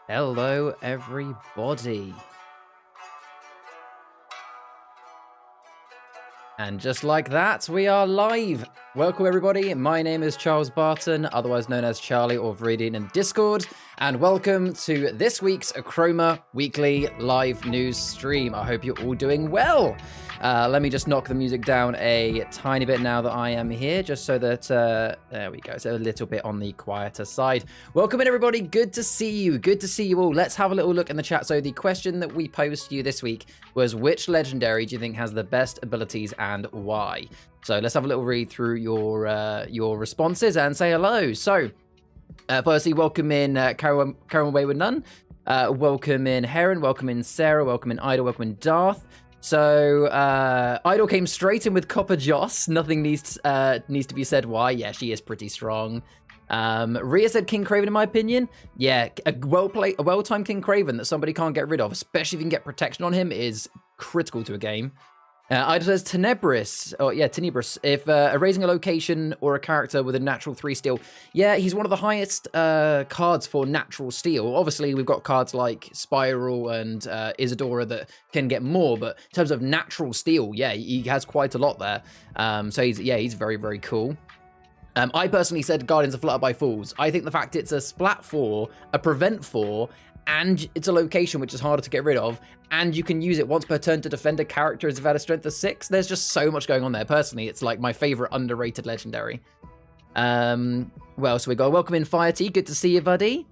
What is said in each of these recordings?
Hello, everybody. And just like that, we are live. Welcome, everybody. My name is Charles Barton, otherwise known as Charlie or Viridian in Discord. And welcome to this week's Achroma weekly live news stream. I hope you're all doing well. Let me just knock the music down a tiny bit now that I am here, just so that, there we go, it's a little bit on the quieter side. Welcome in, everybody. Good to see you. Good to see you all. Let's have a little look in the chat. So the question that we posed to you this week was, which legendary do you think has the best abilities and why? So let's have a little read through your responses and say hello. So, firstly, welcome in Karen Wayward Nun. Welcome in Heron. Welcome in Sarah. Welcome in Idol. Welcome in Darth. So, Idol came straight in with Copper Joss. Nothing needs to be said why. Yeah, she is pretty strong. Rhea said King Craven, in my opinion. Yeah, a well-timed King Craven that somebody can't get rid of, especially if you can get protection on him, is critical to a game. Idol says Tenebris. Oh, yeah, Tenebris. If erasing a location or a character with a natural 3 steal. Yeah, he's one of the highest cards for natural steal. Obviously, we've got cards like Spiral and Isadora that can get more, but in terms of natural steal, yeah, he has quite a lot there. So he's very, very cool. I personally said Guardians of Flutter by Fools. I think the fact it's a splat 4, a prevent 4, and it's a location which is harder to get rid of, and you can use it once per turn to defend a character who's had a strength of 6. There's just so much going on there. Personally, it's like my favorite underrated legendary. Well, so we got welcome in Fire Tea. Good to see you, buddy.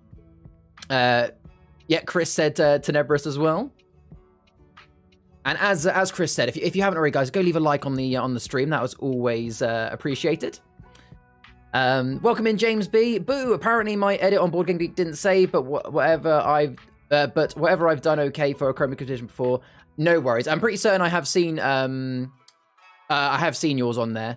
Yeah, Chris said Tenebris as well. And as Chris said, if you haven't already, guys, go leave a like on the stream. That was always appreciated. Welcome in James B. Boo! Apparently my edit on BoardGameGeek didn't save, but whatever I've done okay for a Achroma competition before. No worries. I'm pretty certain I have seen yours on there.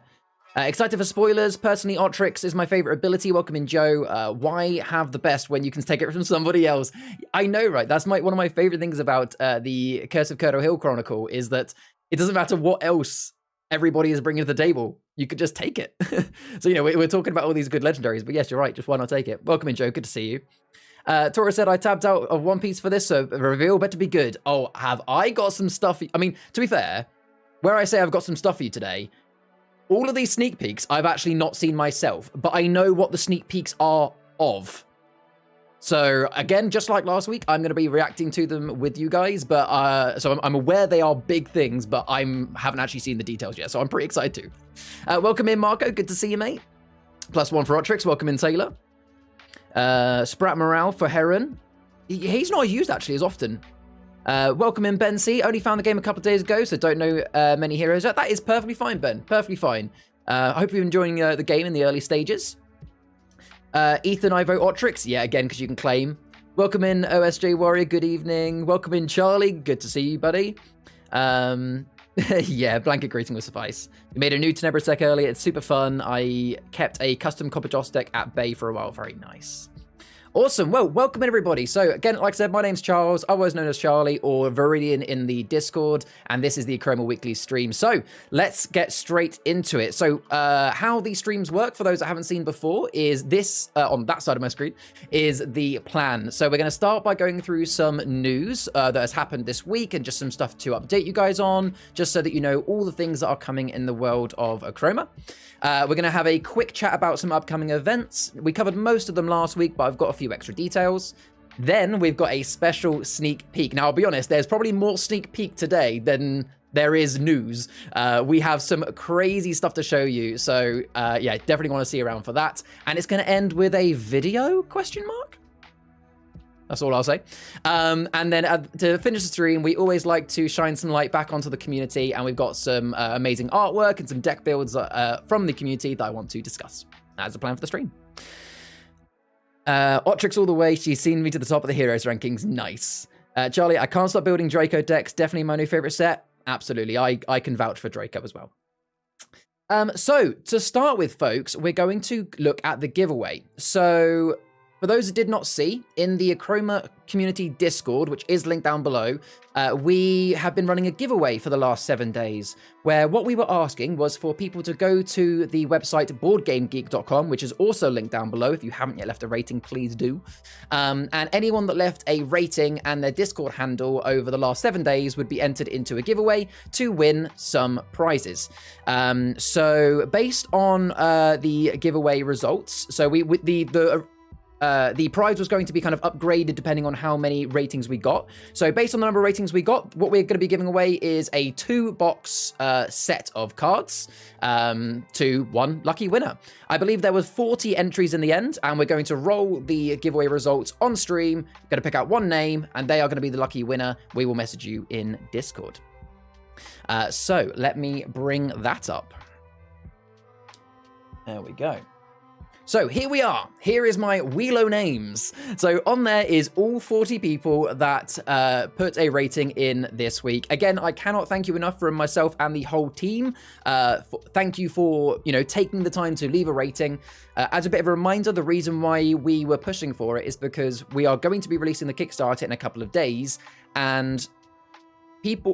Excited for spoilers. Personally, Otrix is my favorite ability. Welcome in Joe. Why have the best when you can take it from somebody else? I know, right? That's one of my favorite things about the Curse of Curdo Hill Chronicle is that it doesn't matter what else everybody is bringing to the table. You could just take it. So, we're talking about all these good legendaries, but yes, you're right. Just why not take it? Welcome in, Joe. Good to see you. Tora said, I tabbed out of One Piece for this, so the reveal better be good. Oh, have I got some stuff? I mean, to be fair, where I say I've got some stuff for you today, all of these sneak peeks I've actually not seen myself, but I know what the sneak peeks are of. So again, just like last week, I'm going to be reacting to them with you guys, but so I'm aware they are big things, but haven't actually seen the details yet, so I'm pretty excited too. Welcome in, Marco. Good to see you, mate. +1 for Otrix. Welcome in, Taylor. Sprat Morale for Heron. He's not used actually as often. Welcome in, Ben C. Only found the game a couple of days ago, so don't know many heroes. That is perfectly fine, Ben. Perfectly fine. I hope you're enjoying the game in the early stages. Ethan, I vote Otrix. Yeah, again, because you can claim. Welcome in, OSJ Warrior. Good evening. Welcome in, Charlie. Good to see you, buddy. Yeah, blanket greeting will suffice. We made a new Tenebrous deck earlier. It's super fun. I kept a custom Copper Joss deck at bay for a while. Very nice. Awesome. Well, welcome in, everybody. So again, like I said, my name's Charles, otherwise known as Charlie, or Viridian in the Discord, and this is the Achroma Weekly stream. So let's get straight into it. So how these streams work, for those that haven't seen before, is this, on that side of my screen, is the plan. So we're going to start by going through some news that has happened this week, and just some stuff to update you guys on, just so that you know all the things that are coming in the world of Achroma. We're going to have a quick chat about some upcoming events. We covered most of them last week, but I've got a few extra details. Then we've got a special sneak peek. Now, I'll be honest, there's probably more sneak peek today than there is news. We have some crazy stuff to show you. So yeah, definitely want to see you around for that. And it's going to end with a video, question mark? That's all I'll say. And then to finish the stream, we always like to shine some light back onto the community, and we've got some amazing artwork and some deck builds from the community that I want to discuss. That's the plan for the stream. Otrix all the way. She's seen me to the top of the heroes rankings. Nice. Charlie, I can't stop building Draco decks. Definitely my new favorite set. Absolutely. I can vouch for Draco as well. So to start with, folks, we're going to look at the giveaway. So for those that did not see, in the Achroma community Discord, which is linked down below, we have been running a giveaway for the last 7 days, where what we were asking was for people to go to the website BoardGameGeek.com, which is also linked down below. If you haven't yet left a rating, please do. And anyone that left a rating and their Discord handle over the last 7 days would be entered into a giveaway to win some prizes. So based on the giveaway results, so the prize was going to be kind of upgraded depending on how many ratings we got. So based on the number of ratings we got, what we're going to be giving away is a 2-box set of cards to one lucky winner. I believe there was 40 entries in the end, and we're going to roll the giveaway results on stream. We're going to pick out one name, and they are going to be the lucky winner. We will message you in Discord. So let me bring that up. There we go. So here we are. Here is my Wheel o' Names. So on there is all 40 people that put a rating in this week. Again, I cannot thank you enough from myself and the whole team. Thank you for, taking the time to leave a rating. As a bit of a reminder, the reason why we were pushing for it is because we are going to be releasing the KickStarter in a couple of days, and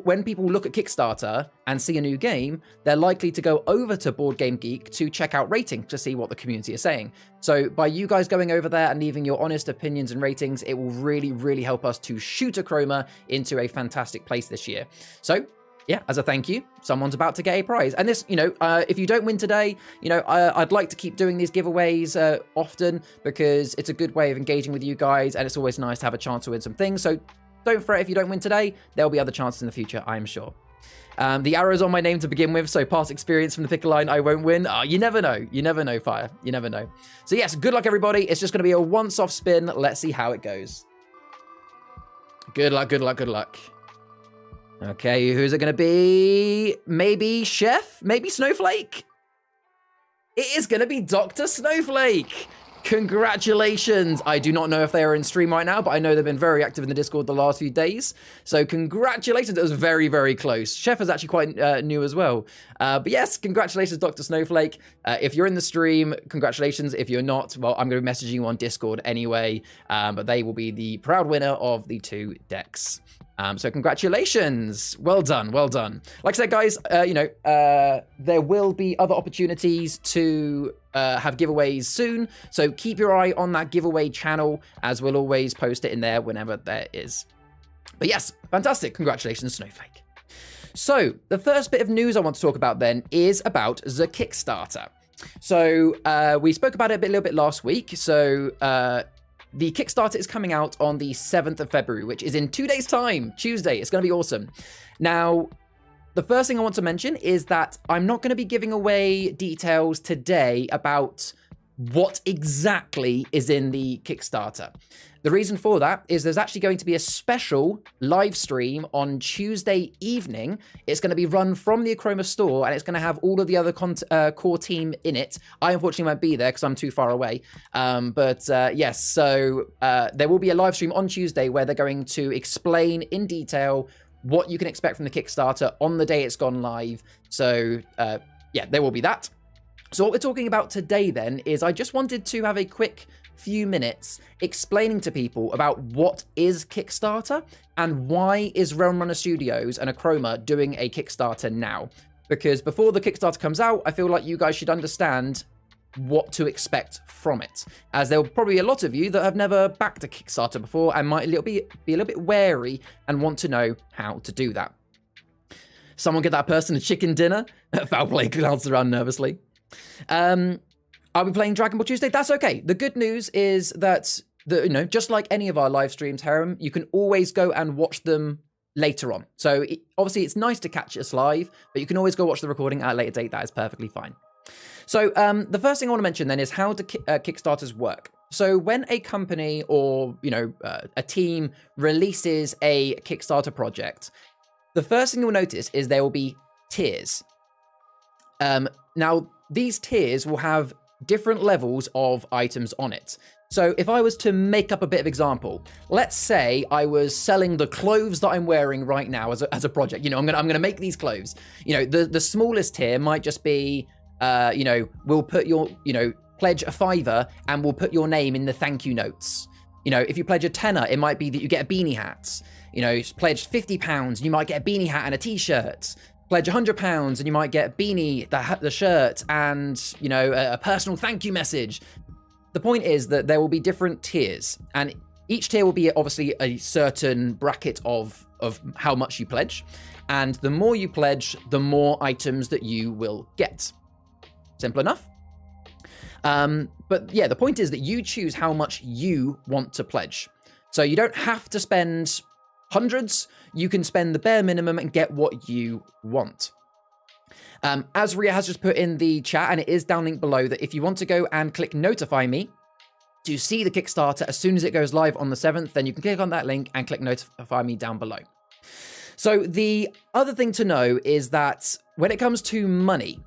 when people look at KickStarter and see a new game, they're likely to go over to BoardGameGeek to check out ratings to see what the community is saying. So by you guys going over there and leaving your honest opinions and ratings, it will really, really help us to shoot Achroma into a fantastic place this year. So yeah, as a thank you, someone's about to get a prize. And this, if you don't win today, I'd like to keep doing these giveaways often, because it's a good way of engaging with you guys, and it's always nice to have a chance to win some things. So don't fret if you don't win today. There'll be other chances in the future, I'm sure. The arrow's on my name to begin with, so past experience from the picker line, I won't win. Oh, you never know. You never know, Fire. You never know. So yes, good luck, everybody. It's just going to be a once-off spin. Let's see how it goes. Good luck, good luck, good luck. Okay, who's it going to be? Maybe Chef? Maybe Snowflake? It is going to be Dr. Snowflake. Congratulations. I do not know if they are in stream right now, but I know they've been very active in the Discord the last few days. So congratulations. It was very, very close. Chef is actually quite new as well. But yes, congratulations, Dr. Snowflake. If you're in the stream, congratulations. If you're not, well, I'm going to be messaging you on Discord anyway. But they will be the proud winner of the 2 decks. So congratulations. Well done. Well done. Like I said, guys, there will be other opportunities to have giveaways soon. So keep your eye on that giveaway channel, as we'll always post it in there whenever there is. But yes, fantastic. Congratulations, Snowflake. So the first bit of news I want to talk about then is about the Kickstarter. So we spoke about it a little bit last week. So the Kickstarter is coming out on the 7th of February, which is in 2 days' time, Tuesday. It's going to be awesome. Now, the first thing I want to mention is that I'm not going to be giving away details today about what exactly is in the Kickstarter. The reason for that is there's actually going to be a special live stream on Tuesday evening. It's going to be run from the Achroma store, and it's going to have all of the other core team in it. I unfortunately won't be there because I'm too far away. Yes, so there will be a live stream on Tuesday where they're going to explain in detail what you can expect from the Kickstarter on the day it's gone live. So yeah, there will be that. So what we're talking about today then is I just wanted to have a quick few minutes explaining to people about what is Kickstarter and why is Realm Runner Studios and Achroma doing a Kickstarter now. Because before the Kickstarter comes out, I feel like you guys should understand what to expect from it, as there will probably be a lot of you that have never backed a Kickstarter before and might be a little bit wary and want to know how to do that. Someone get that person a chicken dinner? Foul play glanced around nervously. I'll be playing Dragon Ball Tuesday. That's okay. The good news is that just like any of our live streams, Harem, you can always go and watch them later on. So obviously it's nice to catch us live, but you can always go watch the recording at a later date. That is perfectly fine. So the first thing I want to mention then is how do Kickstarters work. So when a company or a team releases a Kickstarter project, the first thing you'll notice is there will be tiers. Now these tiers will have different levels of items on it. So if I was to make up a bit of example, let's say I was selling the clothes that I'm wearing right now as a project. I'm gonna make these clothes. The smallest tier might just be we'll put your pledge a $5 and we'll put your name in the thank you notes. If you pledge a $10, it might be that you get a beanie hat. Pledge £50, you might get a beanie hat and a t-shirt. Pledge £100 and you might get a beanie, the shirt, and a personal thank you message. The point is that there will be different tiers, and each tier will be obviously a certain bracket of how much you pledge, and the more you pledge, the more items that you will get. Simple enough. But yeah, the point is that you choose how much you want to pledge. So you don't have to spend hundreds. You can spend the bare minimum and get what you want. As Ria has just put in the chat, and it is down linked below, that if you want to go and click notify me to see the Kickstarter as soon as it goes live on the 7th, then you can click on that link and click notify me down below. So the other thing to know is that when it comes to money,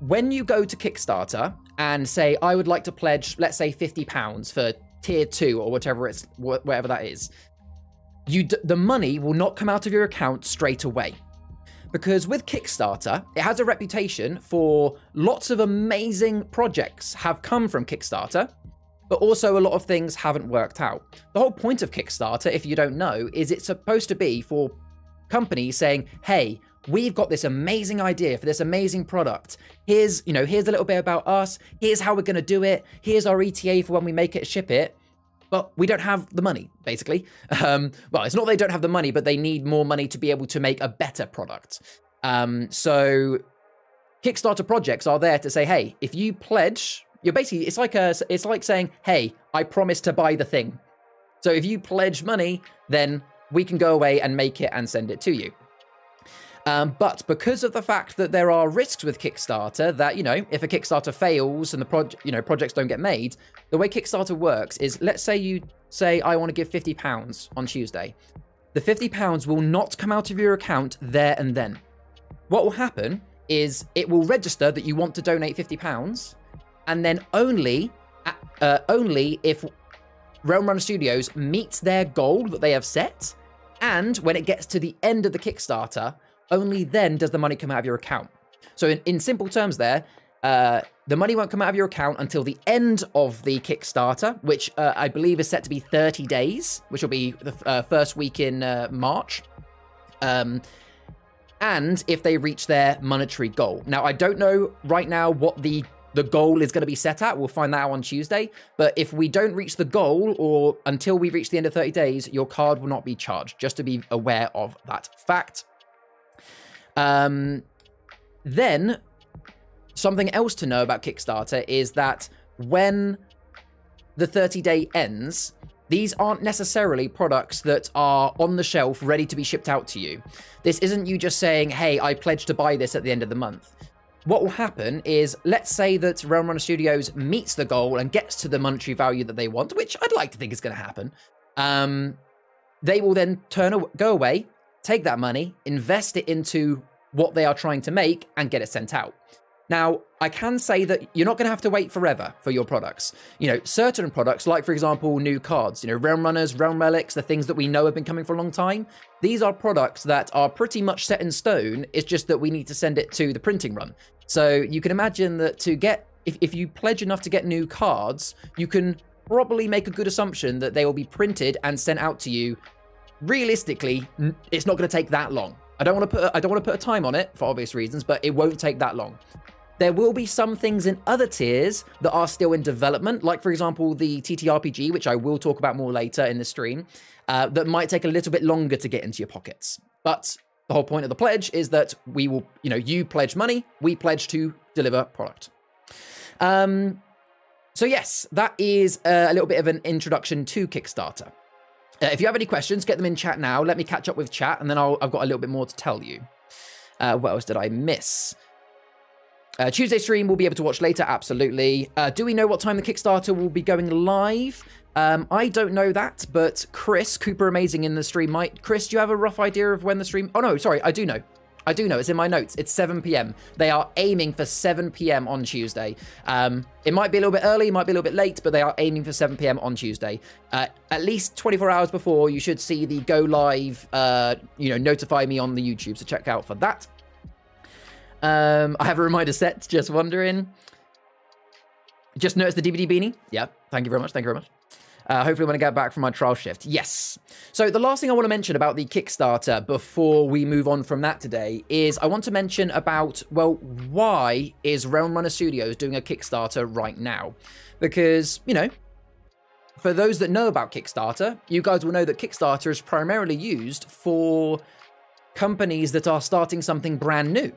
when you go to Kickstarter and say, I would like to pledge, let's say £50 for tier 2 or whatever that is, the money will not come out of your account straight away. Because with Kickstarter, it has a reputation for lots of amazing projects have come from Kickstarter, but also a lot of things haven't worked out. The whole point of Kickstarter, if you don't know, is it's supposed to be for companies saying, hey, we've got this amazing idea for this amazing product. Here's a little bit about us. Here's how we're going to do it. Here's our ETA for when we make it, ship it. But we don't have the money, basically. Well, it's not they don't have the money, but they need more money to be able to make a better product. So Kickstarter projects are there to say, hey, if you pledge, it's like saying, hey, I promise to buy the thing. So if you pledge money, then we can go away and make it and send it to you. But because of the fact that there are risks with Kickstarter, that, if a Kickstarter fails and the projects don't get made, the way Kickstarter works is, let's say you say, I want to give £50 on Tuesday. The £50 will not come out of your account there and then. What will happen is it will register that you want to donate £50, and then only if Realm Runner Studios meets their goal that they have set, and when it gets to the end of the Kickstarter, only then does the money come out of your account. So in simple terms there, the money won't come out of your account until the end of the Kickstarter, which I believe is set to be 30 days, which will be the first week in March. And if they reach their monetary goal. Now, I don't know right now what the goal is going to be set at. We'll find that out on Tuesday. But if we don't reach the goal, or until we reach the end of 30 days, your card will not be charged, just to be aware of that fact. Then, something else to know about Kickstarter is that when the 30-day ends, these aren't necessarily products that are on the shelf ready to be shipped out to you. This isn't you just saying, hey, I pledge to buy this at the end of the month. What will happen is, let's say that Realm Runner Studios meets the goal and gets to the monetary value that they want, which I'd like to think is going to happen. They will then go away, take that money, invest it into what they are trying to make, and get it sent out. Now, I can say that you're not going to have to wait forever for your products. You know, certain products, like, for example, new cards, you know, Realm Runners, Realm Relics, the things that we know have been coming for a long time. These are products that are pretty much set in stone. It's just that we need to send it to the printing run. So you can imagine that to get, if you pledge enough to get new cards, you can probably make a good assumption that they will be printed and sent out to you. Realistically, it's not going to take that long. I don't want to put a time on it for obvious reasons, but it won't take that long. There will be some things in other tiers that are still in development, like, for example, the TTRPG, which I will talk about more later in the stream, that might take a little bit longer to get into your pockets. But the whole point of the pledge is that we will, you know, you pledge money, we pledge to deliver product. So yes, that is a little bit of an introduction to Kickstarter. If you have any questions, get them in chat now. Let me catch up with chat, and then I've got a little bit more to tell you. What else did I miss? Tuesday stream we'll be able to watch later, absolutely. Do we know what time the Kickstarter will be going live? I don't know that, but Chris, Cooper Amazing in the stream might. Chris, do you have a rough idea of when the stream... Oh no, sorry, I do know. It's in my notes. It's 7 p.m. They are aiming for 7 p.m. on Tuesday. It might be a little bit early, it might be a little bit late, but they are aiming for 7 p.m. on Tuesday. At least 24 hours before, you should see the go live, notify me on the YouTube, so check out for that. I have a reminder set, just wondering. Just noticed the DVD beanie. Yeah, thank you very much. Hopefully when I get back from my trial shift. Yes. So the last thing I want to mention about the Kickstarter before we move on from that today is I want to mention about, well, why is Realm Runner Studios doing a Kickstarter right now? Because, you know, for those that know about Kickstarter, you guys will know that Kickstarter is primarily used for companies that are starting something brand new.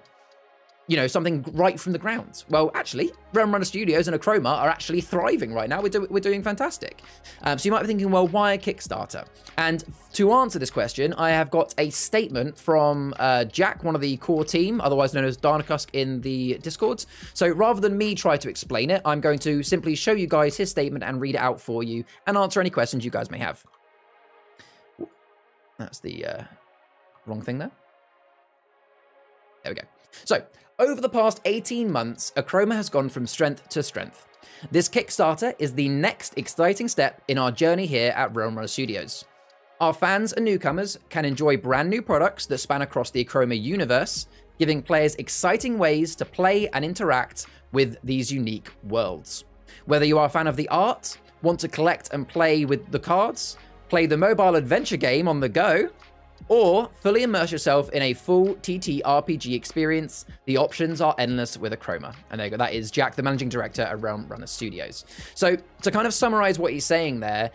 You know, something right from the ground. Well, actually, Realm Runner Studios and Achroma are actually thriving right now. We're doing fantastic. So you might be thinking, well, why a Kickstarter? And to answer this question, I have got a statement from Jack, one of the core team, otherwise known as Darnakusk in the Discords. So rather than me try to explain it, I'm going to simply show you guys his statement and read it out for you and answer any questions you guys may have. That's the wrong thing there. There we go. So, over the past 18 months, Achroma has gone from strength to strength. This Kickstarter is the next exciting step in our journey here at Realm Runner Studios. Our fans and newcomers can enjoy brand new products that span across the Achroma universe, giving players exciting ways to play and interact with these unique worlds. Whether you are a fan of the art, want to collect and play with the cards, play the mobile adventure game on the go, or fully immerse yourself in a full TTRPG experience, the options are endless with Achroma. And there you go, that is Jack, the managing director at Realm Runner Studios. So to kind of summarize what he's saying there,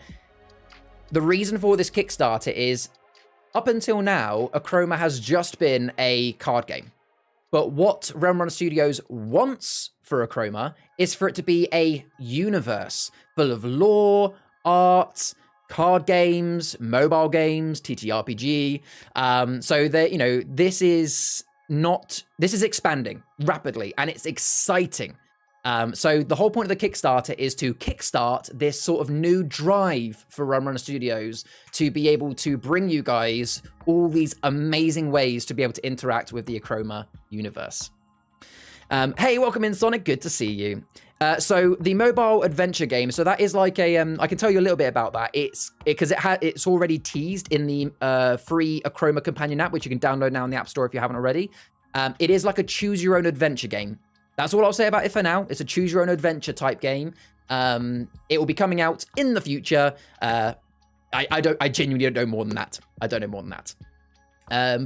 the reason for this Kickstarter is, up until now, Achroma has just been a card game. But what Realm Runner Studios wants for Achroma is for it to be a universe full of lore, art, card games, mobile games, TTRPG. So that, you know, this is expanding rapidly and it's exciting. So the whole point of the Kickstarter is to kickstart this sort of new drive for Realm Runner Studios to be able to bring you guys all these amazing ways to be able to interact with the Achroma universe. Hey, welcome in, Sonic. Good to see you. So the mobile adventure game, so that is like a, I can tell you a little bit about that. It's already teased in the free Achroma companion app, which you can download now in the App Store if you haven't already. It is like a choose your own adventure game. That's all I'll say about it for now. It's a choose your own adventure type game. It will be coming out in the future. I genuinely don't know more than that. I don't know more than that.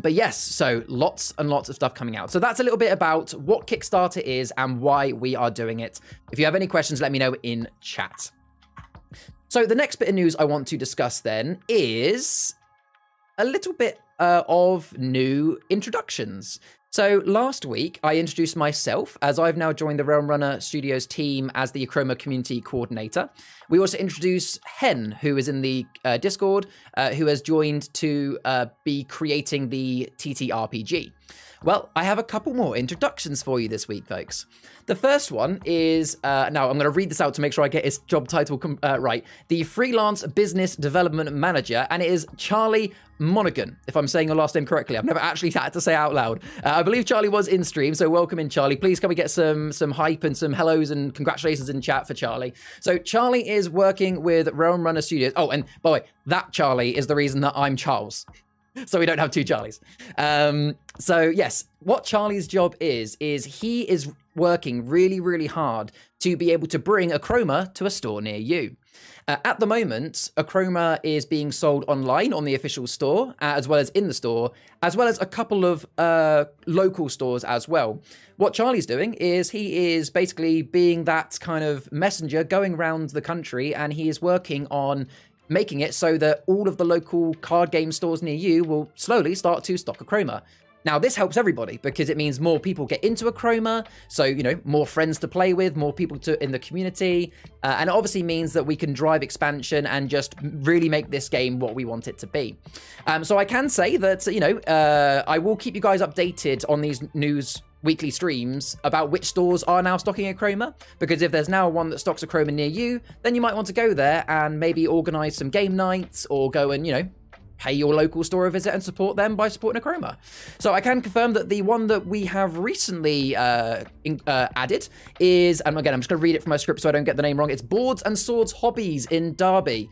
But yes, so lots and lots of stuff coming out. So that's a little bit about what Kickstarter is and why we are doing it. If you have any questions, let me know in chat. So the next bit of news I want to discuss then is a little bit of new introductions. So last week, I introduced myself as I've now joined the Realm Runner Studios team as the Achroma Community Coordinator. We also introduced Hen, who is in the Discord, who has joined to be creating the TTRPG. Well, I have a couple more introductions for you this week, folks. The first one is, now I'm going to read this out to make sure I get his job title right. The Freelance Business Development Manager, and it is Charlie Monaghan, if I'm saying your last name correctly. I've never actually had to say it out loud. I believe Charlie was in stream, so welcome in, Charlie. Please can we get some hype and some hellos and congratulations in chat for Charlie. So Charlie is working with Realm Runner Studios. Oh, and by the way, that Charlie is the reason that I'm Charles. So we don't have two Charlies. So yes, what Charlie's job is he is working really, really hard to be able to bring Achroma to a store near you. At the moment, Achroma is being sold online on the official store, as well as in the store, as well as a couple of local stores as well. What Charlie's doing is he is basically being that kind of messenger going around the country, and he is working on making it so that all of the local card game stores near you will slowly start to stock Achroma. Now, this helps everybody because it means more people get into Achroma, so, you know, more friends to play with, more people in the community, and it obviously means that we can drive expansion and just really make this game what we want it to be. So I can say that, you know, I will keep you guys updated on these news weekly streams about which stores are now stocking Achroma, because if there's now one that stocks Achroma near you, then you might want to go there and maybe organize some game nights or go and, you know, pay your local store a visit and support them by supporting Achroma. So I can confirm that the one that we have recently added is, and again, I'm just going to read it from my script so I don't get the name wrong. It's Boards and Swords Hobbies in Derby.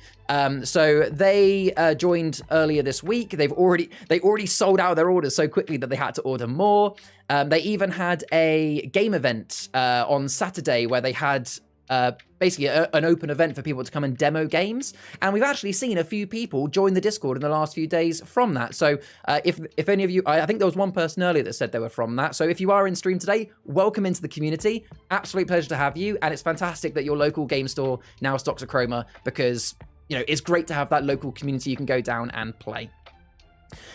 So they joined earlier this week. They already sold out their orders so quickly that they had to order more. They even had a game event on Saturday where they had basically an open event for people to come and demo games, and we've actually seen a few people join the Discord in the last few days from that. So if any of you, I think there was one person earlier that said they were from that, so if you are in stream today, welcome into the community. Absolute pleasure to have you, and it's fantastic that your local game store now stocks Achroma, because, you know, it's great to have that local community you can go down and play.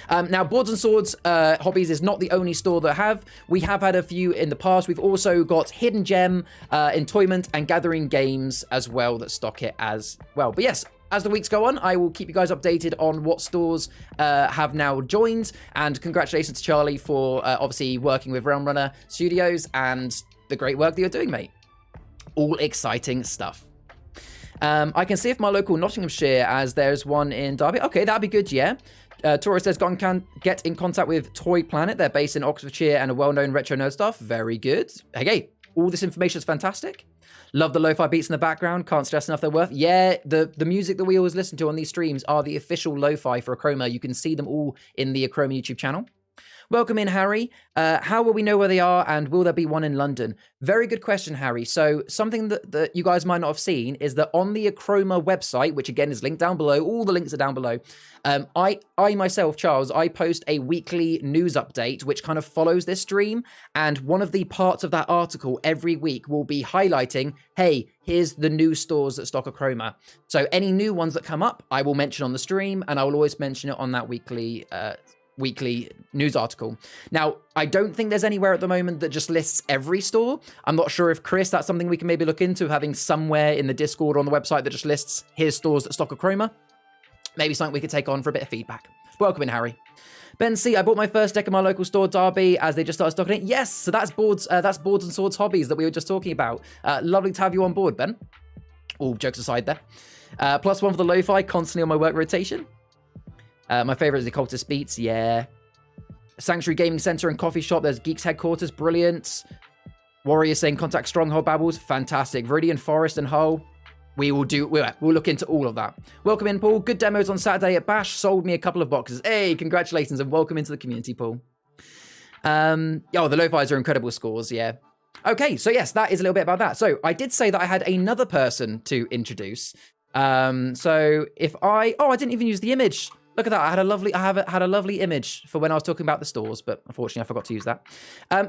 Now, Boards and Swords Hobbies is not the only store that we have had a few in the past. We've also got Hidden Gem, Entoyment, and Gathering Games as well that stock it as well. But yes, as the weeks go on, I will keep you guys updated on what stores have now joined. And congratulations to Charlie for obviously working with Realm Runner Studios and the great work that you're doing, mate. All exciting stuff. I can see if my local Nottinghamshire, as there's one in Derby. Okay, that'd be good, yeah. Tora says, get in contact with Toy Planet. They're based in Oxfordshire and a well-known retro nerd stuff. Very good. Hey, all this information is fantastic. Love the lo-fi beats in the background. Can't stress enough their worth. Yeah, the music that we always listen to on these streams are the official lo-fi for Achroma. You can see them all in the Achroma YouTube channel. Welcome in, Harry. How will we know where they are, and will there be one in London? Very good question, Harry. So something that you guys might not have seen is that on the Achroma website, which again is linked down below, all the links are down below, I myself, Charles, I post a weekly news update which kind of follows this stream, and one of the parts of that article every week will be highlighting, hey, here's the new stores that stock Achroma. So any new ones that come up, I will mention on the stream, and I will always mention it on that weekly news article. Now, I don't think there's anywhere at the moment that just lists every store. I'm not sure if, Chris, that's something we can maybe look into, having somewhere in the Discord or on the website that just lists here's stores that stock Achroma. Maybe something we could take on for a bit of feedback. Welcome in, Harry. Ben C, I bought my first deck in my local store, Derby, as they just started stocking it. Yes, so that's Boards and Swords Hobbies that we were just talking about. Lovely to have you on board, Ben. All jokes aside there. +1 for the lo-fi, constantly on my work rotation. My favorite is the Occultist Beats, yeah. Sanctuary Gaming Center and Coffee Shop, there's Geeks Headquarters, brilliant. Warrior saying contact Stronghold Babbles, fantastic. Viridian Forest and Hull, we'll look into all of that. Welcome in, Paul. Good demos on Saturday at Bash, sold me a couple of boxes. Hey, congratulations and welcome into the community, Paul. The lo-fis are incredible scores, yeah. Okay, so yes, that is a little bit about that. So I did say that I had another person to introduce. So if I didn't even use the image. Look at that. I had a lovely image for when I was talking about the stores, but unfortunately I forgot to use that.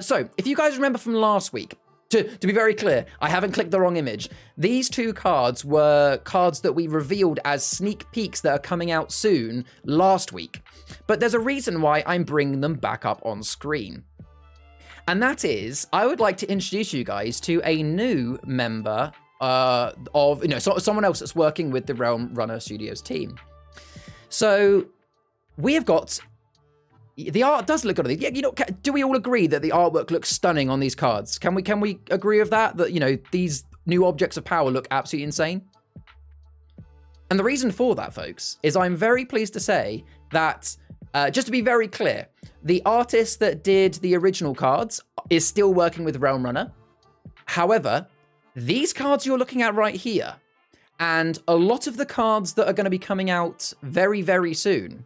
So if you guys remember from last week, to be very clear, I haven't clicked the wrong image. These two cards were cards that we revealed as sneak peeks that are coming out soon last week. But there's a reason why I'm bringing them back up on screen. And that is, I would like to introduce you guys to a new member of, someone else that's working with the Realm Runner Studios team. So we have got, the art does look good on these. Yeah, do we all agree that the artwork looks stunning on these cards? Can we agree with that? That, these new objects of power look absolutely insane? And the reason for that, folks, is I'm very pleased to say that, just to be very clear, the artist that did the original cards is still working with Realm Runner. However, these cards you're looking at right here, and a lot of the cards that are going to be coming out very, very soon,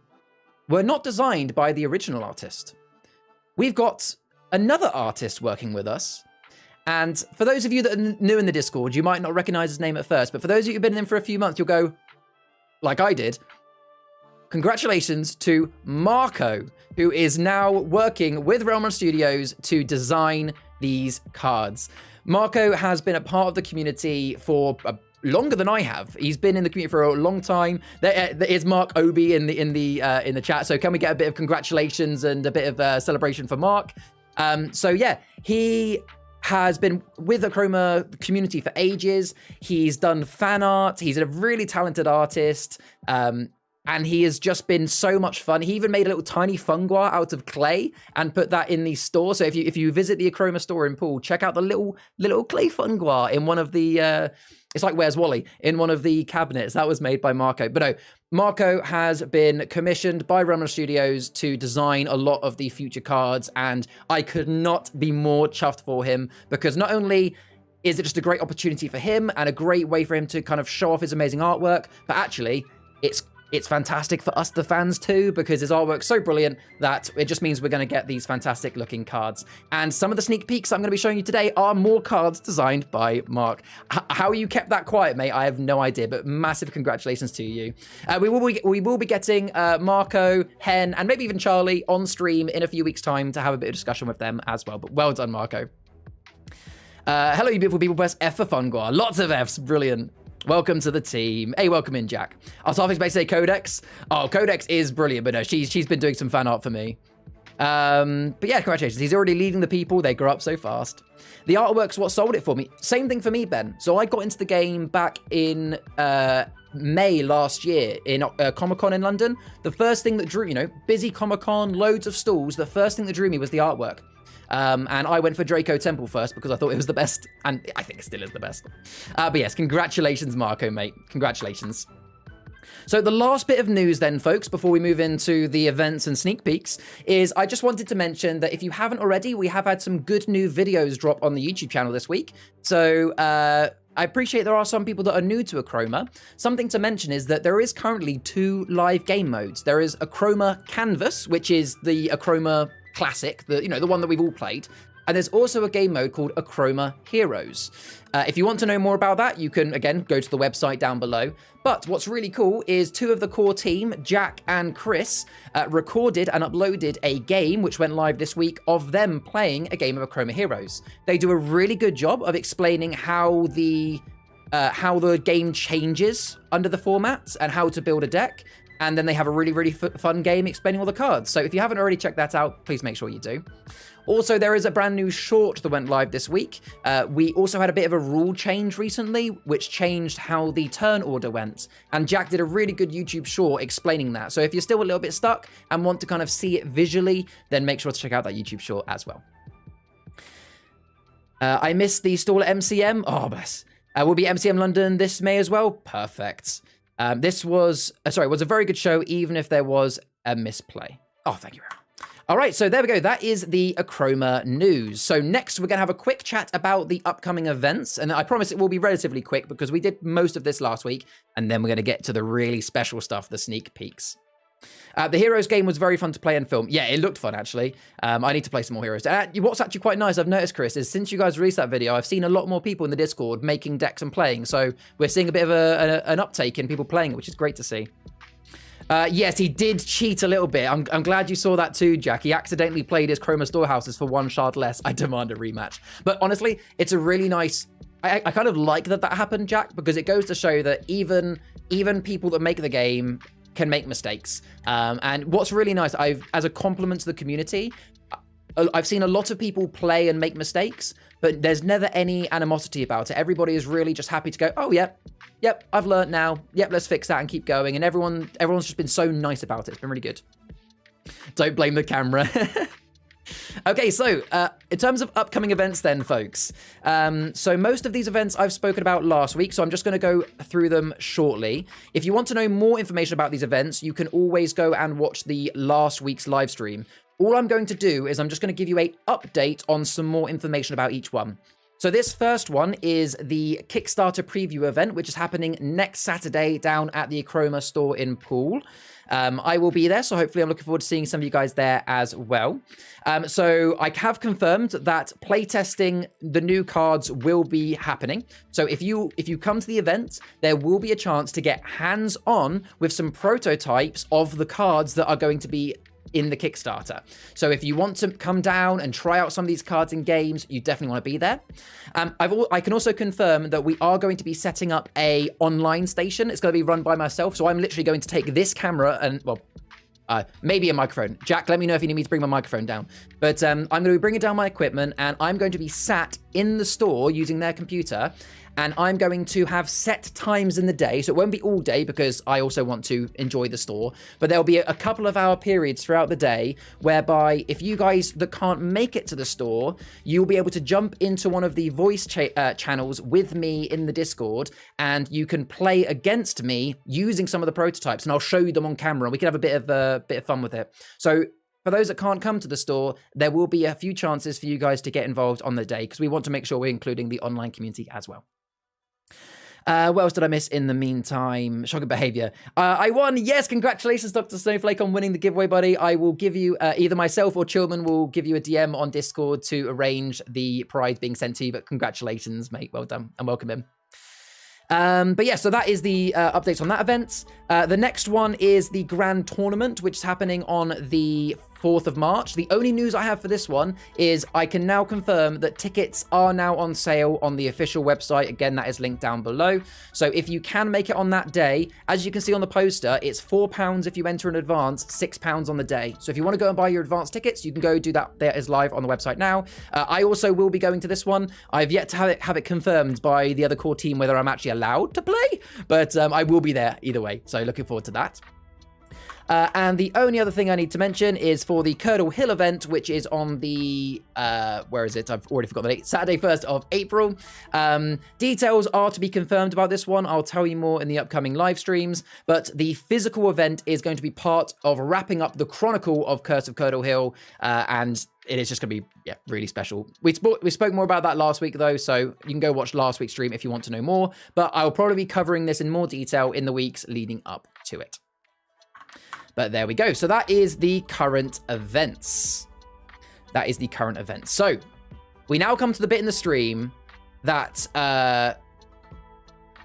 were not designed by the original artist. We've got another artist working with us. And for those of you that are new in the Discord, you might not recognize his name at first, but for those of you who've been in for a few months, you'll go, like I did, congratulations to Marco, who is now working with Realm Runner Studios to design these cards. Marco has been a part of the community for longer than I have. He's been in the community for a long time. There is Mark Obi in the chat. So can we get a bit of congratulations and a bit of celebration for Mark? So yeah, he has been with the Achroma community for ages. He's done fan art. He's a really talented artist. And he has just been so much fun. He even made a little tiny funguar out of clay and put that in the store. So if you visit the Achroma store in Poole, check out the little clay funguar in one of the, it's like Where's Wally, in one of the cabinets. That was made by Marco. But no, Marco has been commissioned by Realm Runner Studios to design a lot of the future cards. And I could not be more chuffed for him, because not only is it just a great opportunity for him and a great way for him to kind of show off his amazing artwork, but actually it's fantastic for us, the fans, too, because his artwork's so brilliant that it just means we're going to get these fantastic looking cards. And some of the sneak peeks I'm going to be showing you today are more cards designed by Mark. How you kept that quiet, mate, I have no idea, but massive congratulations to you. We will be getting Marco, Hen, and maybe even Charlie on stream in a few weeks' time to have a bit of discussion with them as well. But well done, Marco. Hello, you beautiful people. Press F for Funguar. Lots of Fs. Brilliant. Welcome to the team. Hey, welcome in, Jack. Our Starfix may say Codex. Oh, Codex is brilliant, but no, she's been doing some fan art for me. But yeah, congratulations. He's already leading the people. They grow up so fast. The artwork's what sold it for me. Same thing for me, Ben. So I got into the game back in May last year in Comic-Con in London. The first thing that drew, busy Comic-Con, loads of stalls. The first thing that drew me was the artwork. And I went for Draco Temple first because I thought it was the best, and I think it still is the best. But yes, congratulations, Marco, mate. Congratulations. So the last bit of news then, folks, before we move into the events and sneak peeks, is I just wanted to mention that if you haven't already, we have had some good new videos drop on the YouTube channel this week. So I appreciate there are some people that are new to Achroma. Something to mention is that there is currently 2 live game modes. There is Achroma Canvas, which is the Achroma Classic, the one that we've all played. And there's also a game mode called Achroma Heroes. If you want to know more about that, you can, again, go to the website down below. But what's really cool is 2 of the core team, Jack and Chris, recorded and uploaded a game, which went live this week, of them playing a game of Achroma Heroes. They do a really good job of explaining how the game changes under the format and how to build a deck. And then they have a really, really fun game explaining all the cards. So if you haven't already checked that out, please make sure you do. Also, there is a brand new short that went live this week. We also had a bit of a rule change recently, which changed how the turn order went. And Jack did a really good YouTube short explaining that. So if you're still a little bit stuck and want to kind of see it visually, then make sure to check out that YouTube short as well. I missed the stall at MCM. Oh, bless. We'll be at MCM London this May as well. Perfect. This was a very good show, even if there was a misplay. Oh, thank you, Aaron. All right, so there we go. That is the Achroma news. So next, we're going to have a quick chat about the upcoming events. And I promise it will be relatively quick because we did most of this last week. And then we're going to get to the really special stuff, the sneak peeks. The Heroes game was very fun to play and film. Yeah, it looked fun, actually. I need to play some more Heroes. What's actually quite nice, I've noticed, Chris, is since you guys released that video, I've seen a lot more people in the Discord making decks and playing. So we're seeing a bit of an uptake in people playing it, which is great to see. Yes, he did cheat a little bit. I'm glad you saw that too, Jack. He accidentally played his Chroma Storehouses for 1 shard less. I demand a rematch. But honestly, it's a really nice... I kind of like that happened, Jack, because it goes to show that even people that make the game can make mistakes. And what's really nice, as a compliment to the community, I've seen a lot of people play and make mistakes, but there's never any animosity about it. Everybody is really just happy to go, oh, yep, I've learned now. Yep, let's fix that and keep going. And everyone's just been so nice about it. It's been really good. Don't blame the camera. Okay, so in terms of upcoming events then, folks. So most of these events I've spoken about last week, so I'm just going to go through them shortly. If you want to know more information about these events, you can always go and watch the last week's live stream. All I'm going to do is I'm just going to give you an update on some more information about each one. So this first one is the Kickstarter preview event, which is happening next Saturday down at the Achroma store in Poole. I will be there, so hopefully I'm looking forward to seeing some of you guys there as well. So I have confirmed that playtesting the new cards will be happening. So if you come to the event, there will be a chance to get hands-on with some prototypes of the cards that are going to be in the Kickstarter. So if you want to come down and try out some of these cards in games, you definitely want to be there. I can also confirm that we are going to be setting up a online station. It's going to be run by myself. So I'm literally going to take this camera and, well, maybe a microphone. Jack, let me know if you need me to bring my microphone down. But I'm going to be bringing down my equipment, and I'm going to be sat in the store using their computer, and I'm going to have set times in the day. So it won't be all day because I also want to enjoy the store, but there'll be a couple of hour periods throughout the day whereby if you guys that can't make it to the store, you'll be able to jump into one of the voice channels with me in the Discord, and you can play against me using some of the prototypes, and I'll show you them on camera. We can have a bit of fun with it. So for those that can't come to the store, there will be a few chances for you guys to get involved on the day because we want to make sure we're including the online community as well. What else did I miss in the meantime? Shocking behavior. I won. Yes, congratulations, Dr. Snowflake, on winning the giveaway, buddy. I will give you, either myself or Chilman will give you a DM on Discord to arrange the prize being sent to you. But congratulations, mate. Well done and welcome in. But yeah, so that is the updates on that event. The next one is the Grand Tournament, which is happening on the 4th of March. The only news I have for this one is I can now confirm that tickets are now on sale on the official website. Again, that is linked down below. So if you can make it on that day, as you can see on the poster, it's £4 if you enter in advance, £6 on the day. So if you want to go and buy your advance tickets, you can go do that. That is live on the website now. I also will be going to this one. I've yet to have it confirmed by the other core team whether I'm actually allowed to play, but I will be there either way. So looking forward to that. And the only other thing I need to mention is for the Curdle Hill event, which is on the, where is it? I've already forgot the date. Saturday, 1st of April. Details are to be confirmed about this one. I'll tell you more in the upcoming live streams. But the physical event is going to be part of wrapping up the Chronicle of Curse of Curdle Hill. And it is just going to be, really special. We spoke more about that last week, though, so you can go watch last week's stream if you want to know more. But I'll probably be covering this in more detail in the weeks leading up to it. But there we go. So that is the current events. That is the current events. So we now come to the bit in the stream that,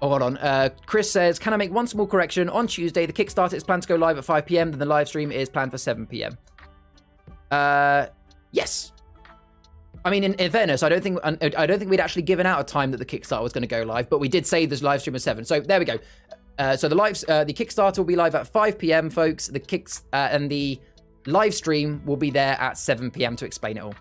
hold on. Chris says, can I make one small correction? On Tuesday, the Kickstarter is planned to go live at 5 p.m. Then the live stream is planned for 7 p.m. Yes. I mean, in fairness, I don't think we'd actually given out a time that the Kickstarter was going to go live, but we did say this live stream was 7. So there we go. So the Kickstarter will be live at 5 p.m, folks. And the live stream will be there at 7 p.m. to explain it all.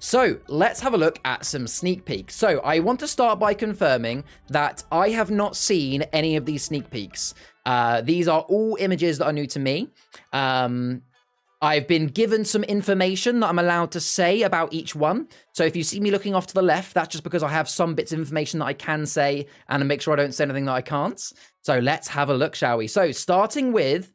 So let's have a look at some sneak peeks. So I want to start by confirming that I have not seen any of these sneak peeks. These are all images that are new to me. I've been given some information that I'm allowed to say about each one. So if you see me looking off to the left, that's just because I have some bits of information that I can say and make sure I don't say anything that I can't. So let's have a look, shall we? So starting with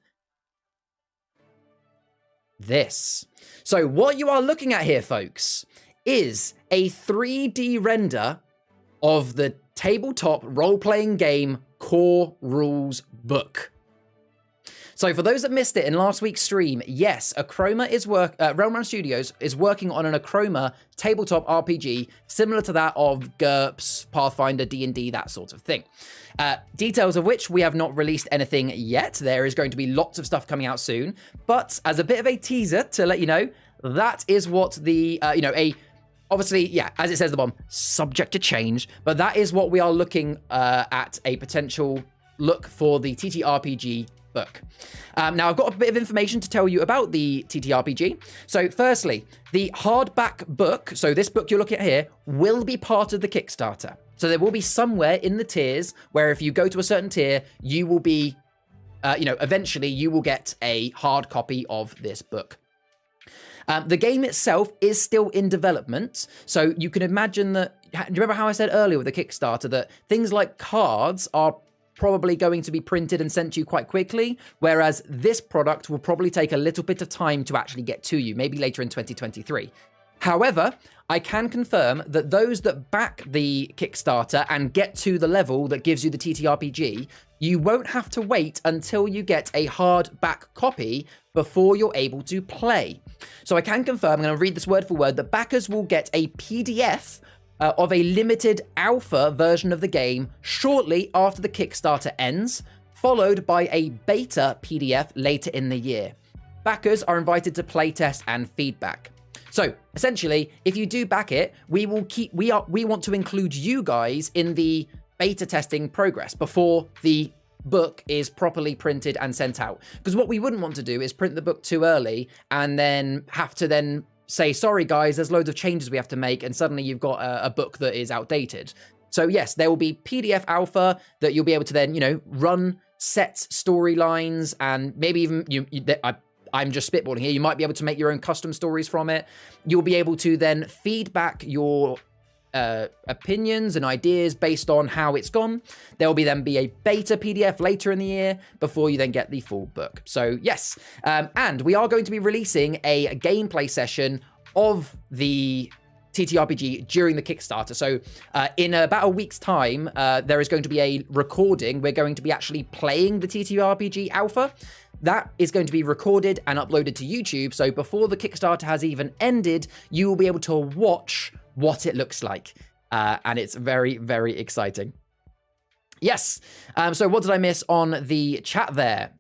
this. So what you are looking at here, folks, is a 3D render of the tabletop role-playing game Core Rules book. So for those that missed it in last week's stream, yes, Achroma is Realm Studios is working on an Achroma tabletop RPG similar to that of GURPS, Pathfinder, D&D, that sort of thing. Details of which we have not released anything yet. There is going to be lots of stuff coming out soon, but as a bit of a teaser to let you know, that is what the obviously, yeah, as it says at the bottom, subject to change, but that is what we are looking at, a potential look for the TTRPG book. Now, I've got a bit of information to tell you about the TTRPG. So firstly, the hardback book, so this book you're looking at here, will be part of the Kickstarter. So there will be somewhere in the tiers where if you go to a certain tier, you will be, eventually you will get a hard copy of this book. The game itself is still in development, so you can imagine that. Do you remember how I said earlier with the Kickstarter that things like cards are probably going to be printed and sent to you quite quickly, whereas this product will probably take a little bit of time to actually get to you, maybe later in 2023. However, I can confirm that those that back the Kickstarter and get to the level that gives you the TTRPG, you won't have to wait until you get a hardback copy before you're able to play. So I can confirm, I'm going to read this word for word, that backers will get a PDF of a limited alpha version of the game shortly after the Kickstarter ends, followed by a beta PDF later in the year. Backers are invited to playtest and feedback. So essentially, if you do back it, we want to include you guys in the beta testing progress before the book is properly printed and sent out. Because what we wouldn't want to do is print the book too early and then have to then say, sorry guys, there's loads of changes we have to make, and suddenly you've got a book that is outdated. So yes, there will be PDF alpha that you'll be able to then, run set storylines, and maybe even I'm just spitballing here. You might be able to make your own custom stories from it. You'll be able to then feed back your opinions and ideas based on how it's gone. There will then be a beta PDF later in the year before you then get the full book. So yes, and we are going to be releasing a gameplay session of the TTRPG during the Kickstarter. So in about a week's time, there is going to be a recording. We're going to be actually playing the TTRPG alpha. That is going to be recorded and uploaded to YouTube. So before the Kickstarter has even ended, you will be able to watch what it looks like. And it's very, very exciting. Yes. So what did I miss on the chat there?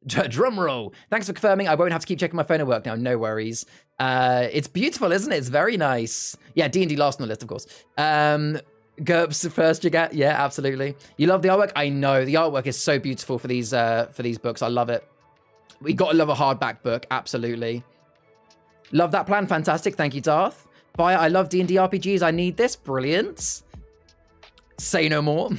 Drum roll. Thanks for confirming. I won't have to keep checking my phone at work now. No worries. It's beautiful, isn't it? It's very nice. Yeah, D&D last on the list, of course. GURPS first you get. Yeah, absolutely. You love the artwork? I know. The artwork is so beautiful for these books. I love it. We got to love a hardback book. Absolutely. Love that plan. Fantastic. Thank you, Darth. Bye. I love D&D RPGs. I need this. Brilliant. Say no more.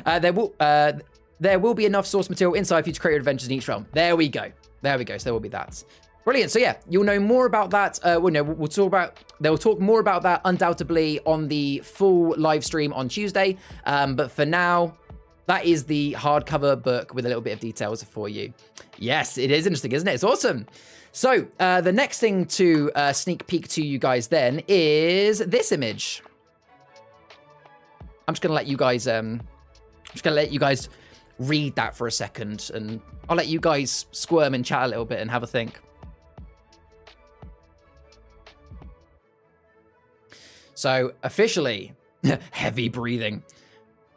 There will be enough source material inside for you to create your adventures in each realm. There we go. There we go. So there will be that. Brilliant. So yeah, you'll know more about that. They'll talk more about that undoubtedly on the full live stream on Tuesday. But for now, that is the hardcover book with a little bit of details for you. Yes, it is interesting, isn't it? It's awesome. So the next thing to sneak peek to you guys then is this image. I'm just going to let you guys read that for a second, and I'll let you guys squirm and chat a little bit and have a think. So officially, heavy breathing.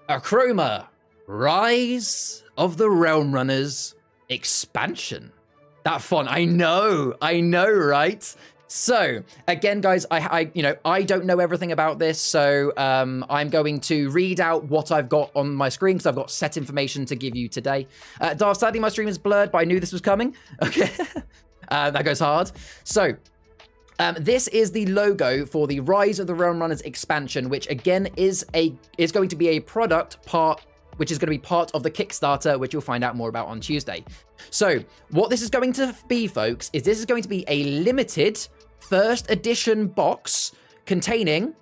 Achroma, Rise of the Realm Runners expansion. That font, I know, right? So again, guys, I don't know everything about this, so I'm going to read out what I've got on my screen because I've got set information to give you today. Darth, sadly, my stream is blurred, but I knew this was coming. Okay, that goes hard. So this is the logo for the Rise of the Realm Runners expansion, which again is going to be a product part, which is going to be part of the Kickstarter, which you'll find out more about on Tuesday. So what this is going to be, folks, is this is going to be a limited first edition box containing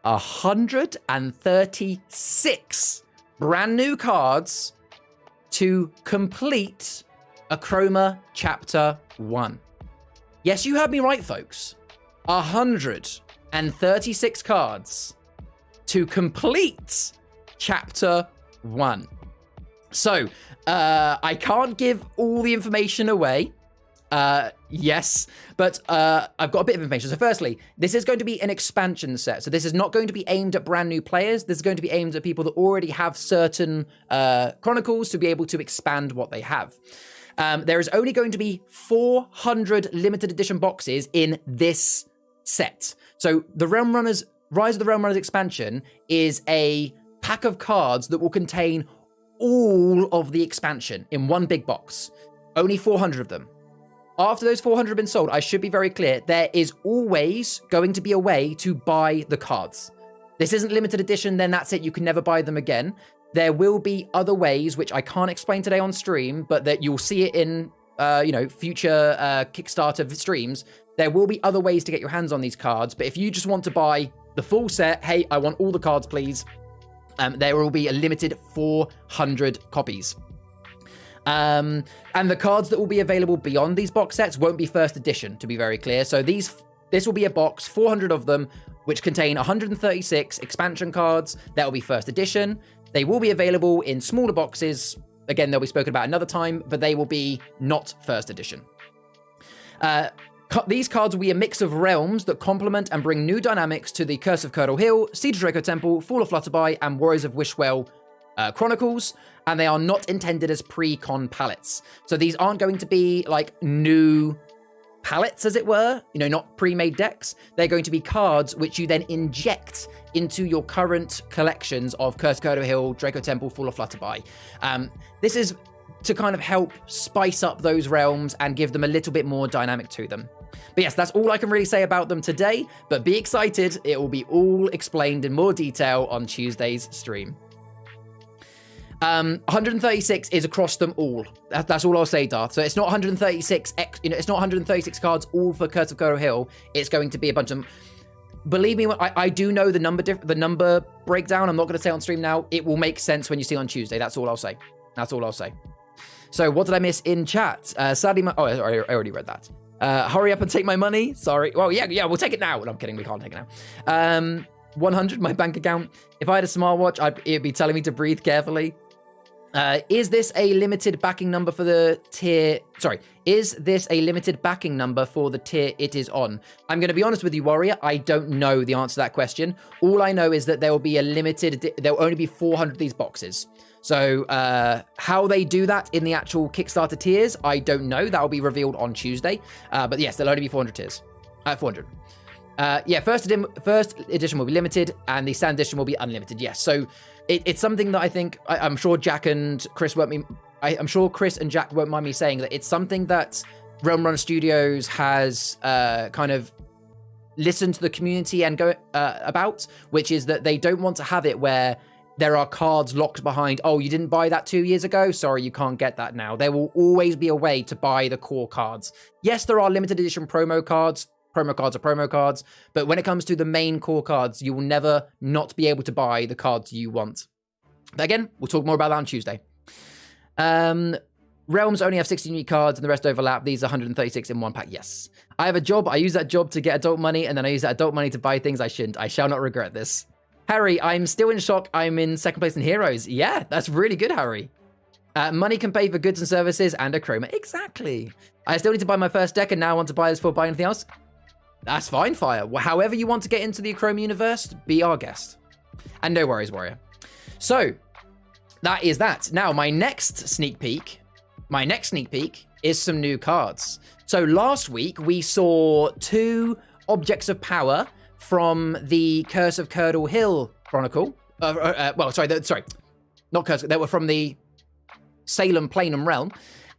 136 brand new cards to complete Achroma Chapter 1. Yes, you heard me right, folks. 136 cards to complete Chapter 1. So, I can't give all the information away. Yes, but I've got a bit of information. So firstly, this is going to be an expansion set. So this is not going to be aimed at brand new players. This is going to be aimed at people that already have certain chronicles to be able to expand what they have. There is only going to be 400 limited edition boxes in this set. So the Rise of the Realm Runners expansion is a pack of cards that will contain all of the expansion in one big box. Only 400 of them. After those 400 have been sold, I should be very clear, there is always going to be a way to buy the cards. This isn't limited edition, then that's it. You can never buy them again. There will be other ways, which I can't explain today on stream, but that you'll see it in, future Kickstarter streams. There will be other ways to get your hands on these cards. But if you just want to buy the full set, hey, I want all the cards, please. There will be a limited 400 copies. And the cards that will be available beyond these box sets won't be first edition, to be very clear. So this will be a box, 400 of them, which contain 136 expansion cards. That will be first edition. They will be available in smaller boxes. Again, they'll be spoken about another time, but they will be not first edition. These cards will be a mix of realms that complement and bring new dynamics to the Curse of Curdle Hill, Siege of Draco Temple, Fall of Flutterby, and Warriors of Wishwell Chronicles, and they are not intended as pre-con palettes. So these aren't going to be like new palettes, as it were, not pre-made decks. They're going to be cards which you then inject into your current collections of Curse of Curdle Hill, Draco Temple, Fall of Flutterby. This is to kind of help spice up those realms and give them a little bit more dynamic to them. But yes, that's all I can really say about them today, but be excited. It will be all explained in more detail on Tuesday's stream. 136 is across them all. That's all I'll say, Darth. So it's not 136, it's not 136 cards all for Curse of Curdle Hill. It's going to be a bunch of... Believe me, I do know the number breakdown. I'm not going to say on stream now. It will make sense when you see on Tuesday. That's all I'll say. That's all I'll say. So what did I miss in chat? Sadly, I already read that. Hurry up and take my money. Sorry. Well, yeah, we'll take it now. No, I'm kidding. We can't take it now. 100, my bank account. If I had a smartwatch, it'd be telling me to breathe carefully. Is this a limited backing number for the tier? Sorry, is this a limited backing number for the tier it is on? I'm going to be honest with you, Warrior. I don't know the answer to that question. All I know is that there will be a limited, there will only be 400 of these boxes. So how they do that in the actual Kickstarter tiers, I don't know. That will be revealed on Tuesday. But yes, there'll only be 400 tiers. 400. Yeah, first edition will be limited, and the standard edition will be unlimited. Yes, so it's something that I think I'm sure Jack and Chris won't be. I'm sure Chris and Jack won't mind me saying that it's something that Realm Run Studios has kind of listened to the community and go about, which is that they don't want to have it where there are cards locked behind, oh, you didn't buy that 2 years ago? Sorry, you can't get that now. There will always be a way to buy the core cards. Yes, there are limited edition promo cards. Promo cards are promo cards. But when it comes to the main core cards, you will never not be able to buy the cards you want. But again, we'll talk more about that on Tuesday. Realms only have 16 unique cards and the rest overlap. These are 136 in one pack. Yes. I have a job. I use that job to get adult money, and then I use that adult money to buy things I shouldn't. I shall not regret this. Harry, I'm still in shock. I'm in second place in Heroes. Yeah, that's really good, Harry. Money can pay for goods and services and Achroma. Exactly. I still need to buy my first deck, and now I want to buy this before buying anything else. That's fine, Fire. However you want to get into the Achroma universe, be our guest. And no worries, Warrior. So, that is that. Now, my next sneak peek is some new cards. So last week, we saw 2 objects of power from the Curse of Curdle Hill Chronicle. Not Curse. They were from the Salem Planum realm.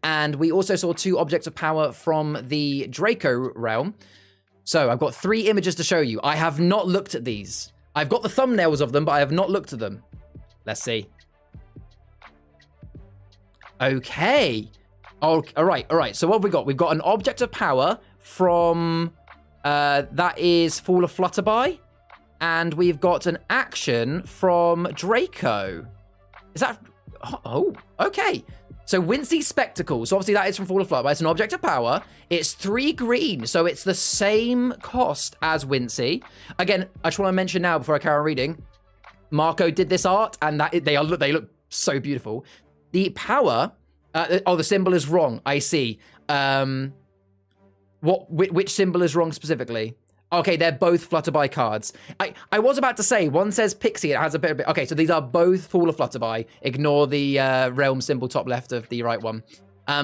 And we also saw 2 objects of power from the Draco realm. So I've got 3 images to show you. I have not looked at these. I've got the thumbnails of them, but I have not looked at them. Let's see. Okay. Oh, all right. So what have we got? We've got an object of power from... that is Fall of Flutterby. And we've got an action from Draco. Is that... Oh, okay. So Wincy Spectacle. So obviously that is from Fall of Flutterby. It's an object of power. It's 3 green. So it's the same cost as Wincy. Again, I just want to mention now before I carry on reading. Marco did this art, and they look so beautiful. The power... the symbol is wrong. I see. Which symbol is wrong specifically? Okay, they're both Flutterby cards. I was about to say, one says Pixie, it has a bit... Okay, so these are both Fall of Flutterby. Ignore the realm symbol top left of the right one.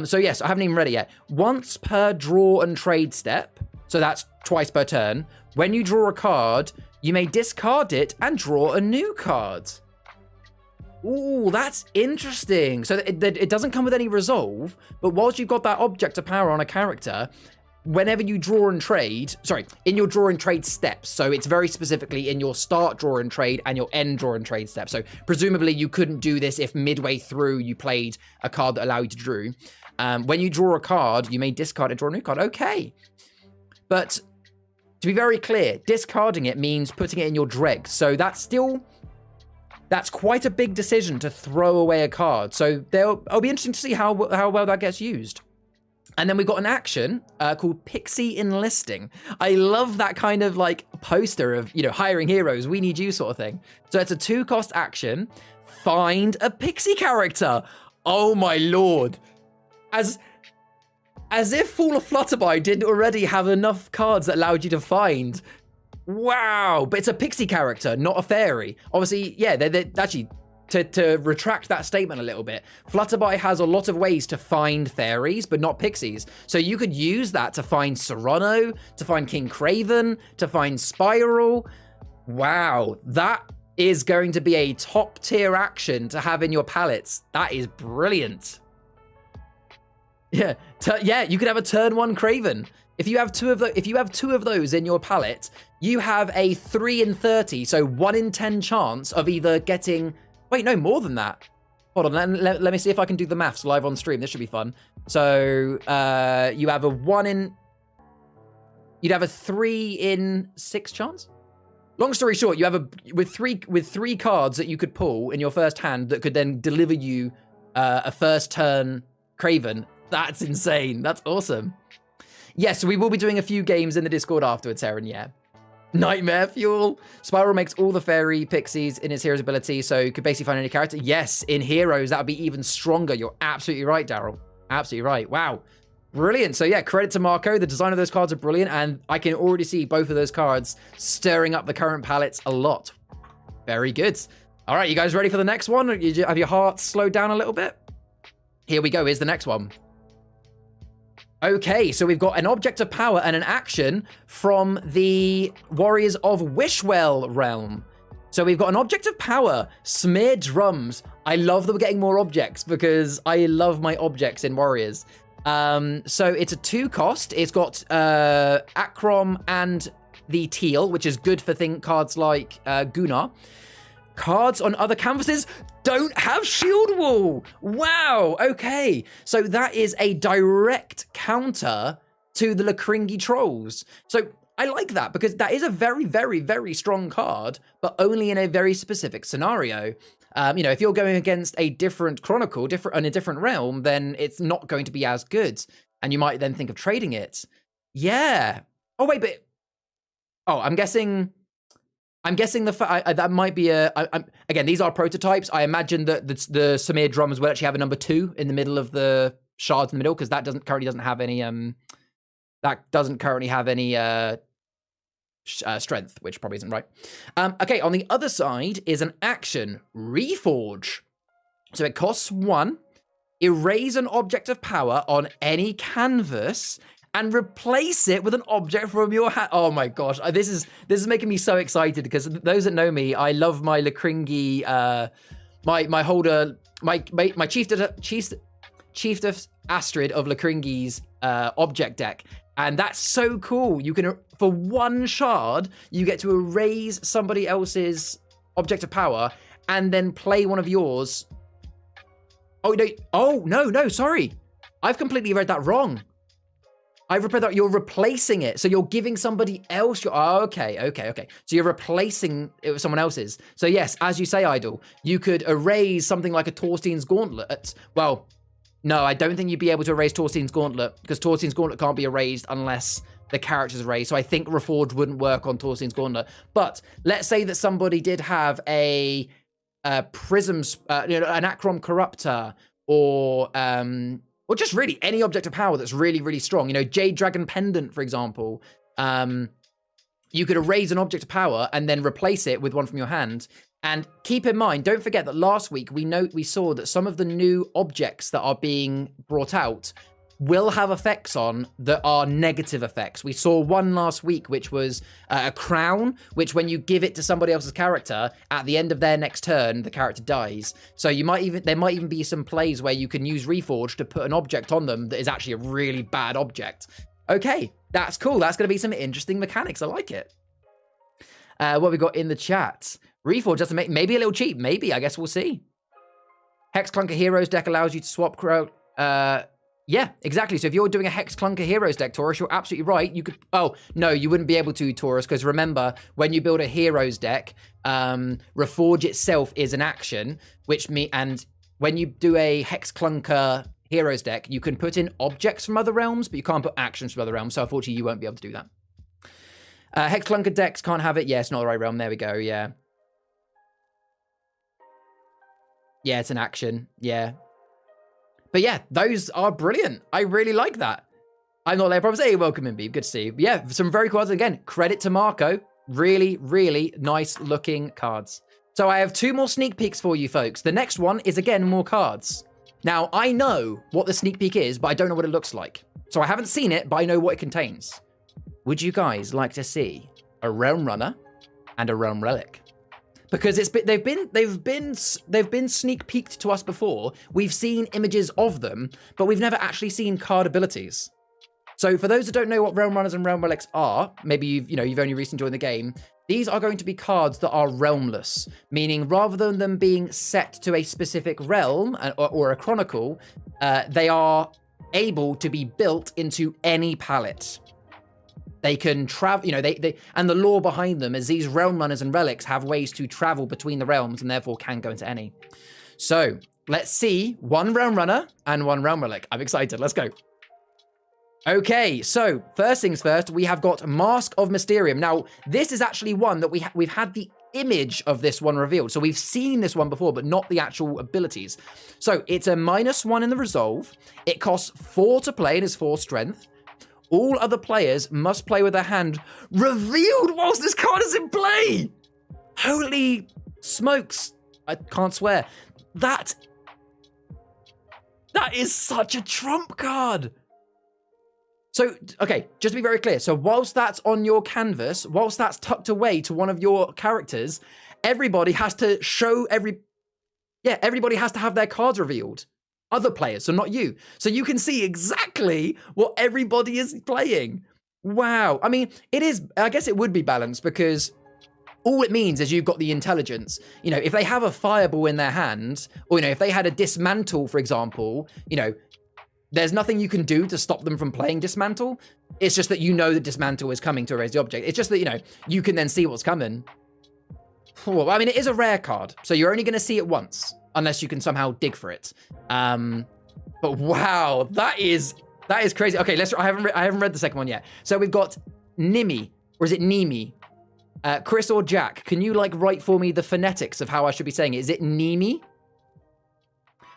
So yes, I haven't even read it yet. Once per draw and trade step, so that's twice per turn, when you draw a card, you may discard it and draw a new card. Ooh, that's interesting. So it doesn't come with any resolve, but whilst you've got that object of power on a character, whenever you draw and trade, in your draw and trade steps, so it's very specifically in your start draw and trade and your end draw and trade steps. So presumably you couldn't do this if midway through you played a card that allowed you to draw. When you draw a card, you may discard it, draw a new card. Okay. But to be very clear, discarding it means putting it in your dregs. So that's quite a big decision to throw away a card. So it'll be interesting to see how well that gets used. And then we've got an action called Pixie Enlisting. I love that kind of like poster of, hiring heroes, we need you sort of thing. So it's a 2-cost action. Find a pixie character. Oh my lord. As if Fall of Flutterby didn't already have enough cards that allowed you to find. Wow. But it's a pixie character, not a fairy. Obviously, yeah, they're actually... To retract that statement a little bit, Flutterby has a lot of ways to find fairies, but not pixies. So you could use that to find Serrano, to find King Craven, to find Spiral. Wow, that is going to be a top tier action to have in your palettes. That is brilliant. Yeah, you could have a turn 1 Craven. If you have two of those in your palette, you have a 3 in 30, so 1 in 10 chance of either getting... Wait, no, more than that. Hold on, let me see if I can do the maths live on stream. This should be fun. So, you have you'd have a 3 in 6 chance? Long story short, you have with three cards that you could pull in your first hand that could then deliver you a first turn Craven. That's insane. That's awesome. Yes, so we will be doing a few games in the Discord afterwards, Aaron, yeah. Nightmare Fuel. Spiral makes all the fairy pixies in his hero's ability, so you could basically find any character. Yes, in heroes, that would be even stronger. You're absolutely right, Daryl. Absolutely right. Wow. Brilliant. So yeah, credit to Marco. The design of those cards are brilliant, and I can already see both of those cards stirring up the current palettes a lot. Very good. All right, you guys ready for the next one? Have your hearts slowed down a little bit? Here we go. Here's the next one. Okay, so we've got an object of power and an action from the Warriors of Wishwell realm. So we've got an object of power, Smear Drums. I love that we're getting more objects because I love my objects in Warriors. So it's a 2-cost. It's got Achroma and the Teal, which is good for cards like Gunnar. Cards on other canvases don't have Shield Wall. Wow, okay. So that is a direct counter to the Lacringi Trolls. So I like that because that is a very, very, very strong card, but only in a very specific scenario. If you're going against a different Chronicle, in a different realm, then it's not going to be as good. And you might then think of trading it. Yeah. Oh, wait, but... Oh, I'm guessing that might be again, these are prototypes. I imagine that the Samir drums will actually have a number 2 in the middle of the shards in the middle, because that currently doesn't have any strength, which probably isn't right. Okay, on the other side is an action, Reforge. So it costs 1. Erase an object of power on any canvas and replace it with an object from your hand. Oh my gosh, this is making me so excited, because those that know me, I love my Lacringi, my Chieftain Astrid of Lacringi's object deck. And that's so cool. You can, for 1 shard, you get to erase somebody else's object of power and then play one of yours. Oh, no, sorry. I've completely read that wrong. I've read that you're replacing it. So you're giving somebody else your... Oh, okay. So you're replacing it with someone else's. So yes, as you say, Idol, you could erase something like a Torstein's Gauntlet. Well, no, I don't think you'd be able to erase Torstein's Gauntlet, because Torstein's Gauntlet can't be erased unless the character's erased. So I think Reforged wouldn't work on Torstein's Gauntlet. But let's say that somebody did have a Prism, an Achroma Corruptor, or just really any object of power that's really, really strong. Jade Dragon Pendant, for example. You could erase an object of power and then replace it with one from your hand. And keep in mind, don't forget that last week we saw that some of the new objects that are being brought out will have effects on that are negative effects. We saw one last week, which was a crown, which when you give it to somebody else's character, at the end of their next turn, the character dies. So there might even be some plays where you can use Reforge to put an object on them that is actually a really bad object. Okay, that's cool. That's going to be some interesting mechanics. I like it. What we got in the chat? Reforge doesn't make, maybe a little cheap. Maybe, I guess we'll see. Hex Clunker Heroes deck allows you to swap yeah, exactly. So if you're doing a Hex Clunker Heroes deck, Taurus, you're absolutely right. You could, oh, no, you wouldn't be able to, Taurus, because remember, when you build a Heroes deck, Reforge itself is an action, and when you do a Hex Clunker Heroes deck, you can put in objects from other realms, but you can't put actions from other realms, so unfortunately you won't be able to do that. Hex Clunker decks can't have it. Yeah, it's not the right realm. There we go, yeah. Yeah, it's an action, yeah. But yeah, those are brilliant. I really like that. I'm not there. Hey, welcome in, Beeb. Good to see you. But yeah, some very cool cards. Again, credit to Marco. Really, really nice looking cards. So I have 2 more sneak peeks for you folks. The next one is, again, more cards. Now, I know what the sneak peek is, but I don't know what it looks like. So I haven't seen it, but I know what it contains. Would you guys like to see a Realm Runner and a Realm Relic? Because they've been sneak peeked to us before. We've seen images of them, but we've never actually seen card abilities. So for those that don't know what Realm Runners and Realm Relics are, maybe you've only recently joined the game, these are going to be cards that are realmless, meaning rather than them being set to a specific realm or a chronicle, they are able to be built into any palette. They can travel, and the lore behind them is these Realm Runners and Relics have ways to travel between the realms and therefore can go into any. So let's see 1 Realm Runner and 1 Realm Relic. I'm excited. Let's go. Okay, so first things first, we have got Mask of Mysterium. Now, this is actually one that we've had the image of this one revealed. So we've seen this one before, but not the actual abilities. So it's a -1 in the resolve. It costs 4 to play and is 4 strength. All other players must play with their hand revealed whilst this card is in play. Holy smokes. I can't swear. That is such a trump card. So, okay, just to be very clear. So whilst that's on your canvas, whilst that's tucked away to one of your characters, everybody has to show everybody has to have their cards revealed. Other players, so not you. So you can see exactly what everybody is playing. Wow. I mean, I guess it would be balanced because all it means is you've got the intelligence. If they have a fireball in their hand, or, if they had a dismantle, for example, there's nothing you can do to stop them from playing dismantle. It's just that the dismantle is coming to erase the object. It's just that, you can then see what's coming. Well, I mean, it is a rare card, so you're only going to see it once. Unless you can somehow dig for it. But wow, that is crazy. Okay, I haven't read the second one yet. So we've got Nimi, or is it Nimi? Chris or Jack, can you write for me the phonetics of how I should be saying it? Is it Nimi?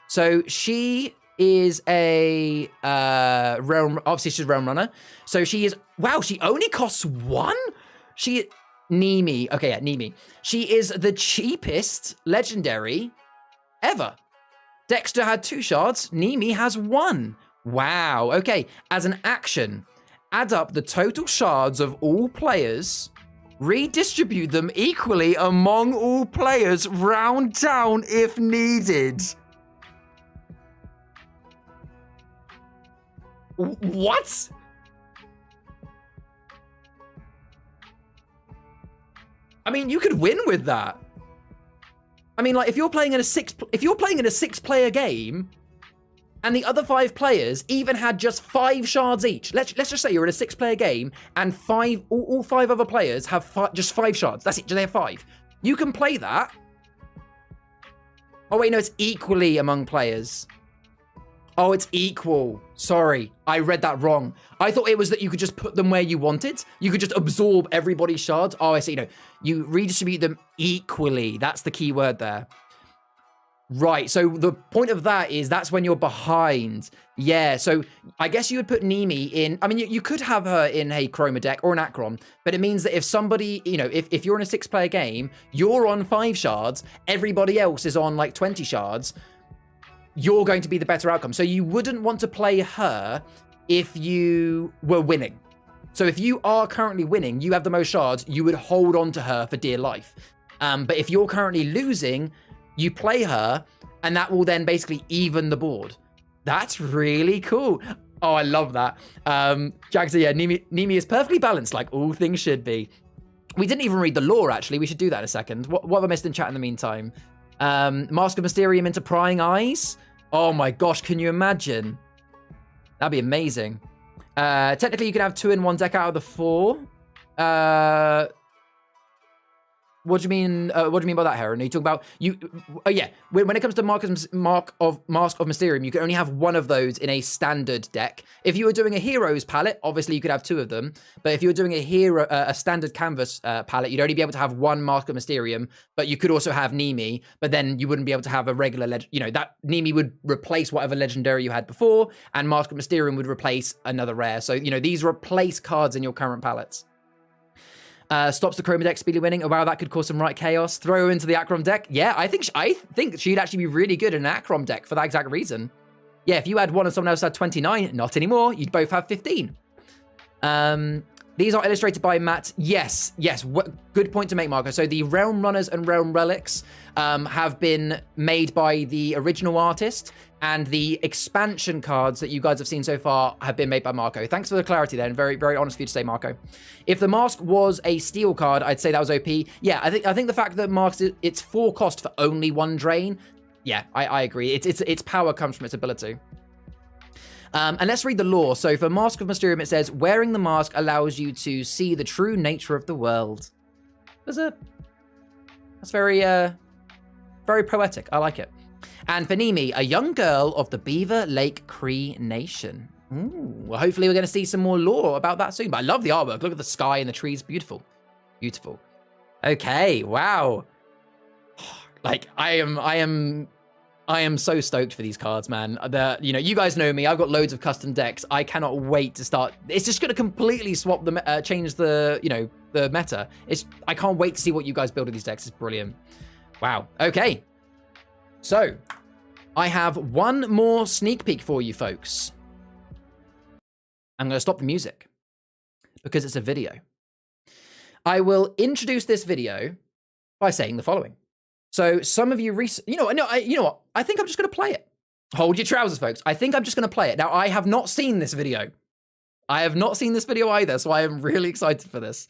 So she is a realm. Obviously, she's a Realm Runner. So she is. Wow, she only costs 1. Nimi. Okay, yeah, Nimi. She is the cheapest legendary ever. Dexter had 2 shards. Nimi has 1. Wow. Okay. As an action, add up the total shards of all players, redistribute them equally among all players, round down if needed. What? I mean, you could win with that. I mean, if you're playing in a 6-player game, and the other 5 players even had just 5 shards each. Let's just say you're in a 6-player game, and all 5 other players have just 5 shards. That's it. They have 5. You can play that. Oh wait, no, it's equally among players. Oh, it's equal. Sorry, I read that wrong. I thought it was that you could just put them where you wanted. You could just absorb everybody's shards. Oh, I see. No, you redistribute them equally. That's the key word there. Right, so the point of that is that's when you're behind. Yeah, so I guess you would put Nimi in. I mean, you could have her in a Achroma deck or an Acron, but it means that if somebody, if you're in a 6-player game, you're on 5 shards, everybody else is on 20 shards. you're going to be the better outcome. So you wouldn't want to play her if you were winning. So if you are currently winning, you have the most shards, you would hold on to her for dear life. But if you're currently losing, you play her, and that will then basically even the board. That's really cool. Oh, I love that. Jack said, yeah, Nimi is perfectly balanced, like all things should be. We didn't even read the lore, actually. We should do that in a second. What have I missed in chat in the meantime? Mask of Mysterium into prying eyes. Oh my gosh, can you imagine? That'd be amazing. Technically, you can have 2 in 1 deck out of the 4. What do you mean? What do you mean by that, Heron? Are you talking about you? Yeah. When it comes to Mask of Mysterium, you can only have 1 of those in a standard deck. If you were doing a Heroes palette, obviously you could have 2 of them. But if you were doing a standard canvas palette, you'd only be able to have 1 Mask of Mysterium. But you could also have Nimi. But then you wouldn't be able to have a regular that Nimi would replace whatever legendary you had before, and Mask of Mysterium would replace another rare. So these replace cards in your current palettes. Stops the Achroma deck speedily winning. Oh, wow, that could cause some right chaos. Throw her into the Achroma deck. Yeah, I think she'd actually be really good in an Achroma deck for that exact reason. Yeah, if you had 1 and someone else had 29, not anymore. You'd both have 15. These are illustrated by Matt. Yes. Good point to make, Marco. So the Realm Runners and Realm Relics have been made by the original artist, and the expansion cards that you guys have seen so far have been made by Marco. Thanks for the clarity there, and very, very honest of you to say, Marco. If the mask was a steel card, I'd say that was OP. Yeah, I think the fact that masks, it's 4 cost for only 1 drain. Yeah, I agree. Its power comes from its ability. And let's read the lore. So for Mask of Mysterium, it says, wearing the mask allows you to see the true nature of the world. That's very, very poetic. I like it. And for Nimi, a young girl of the Beaver Lake Cree Nation. Ooh, well, hopefully we're going to see some more lore about that soon. But I love the artwork. Look at the sky and the trees. Beautiful. Beautiful. Okay, wow. Like, I am so stoked for these cards, man. You guys know me. I've got loads of custom decks. I cannot wait to start. It's just going to completely swap the change the the meta. I can't wait to see what you guys build with these decks. It's brilliant. Wow. Okay. So, I have 1 more sneak peek for you, folks. I'm going to stop the music because it's a video. I will introduce this video by saying the following. So some of you, you know what? I think I'm just going to play it. Hold your trousers, folks. I think I'm just going to play it. Now, I have not seen this video. I have not seen this video either, so I am really excited for this.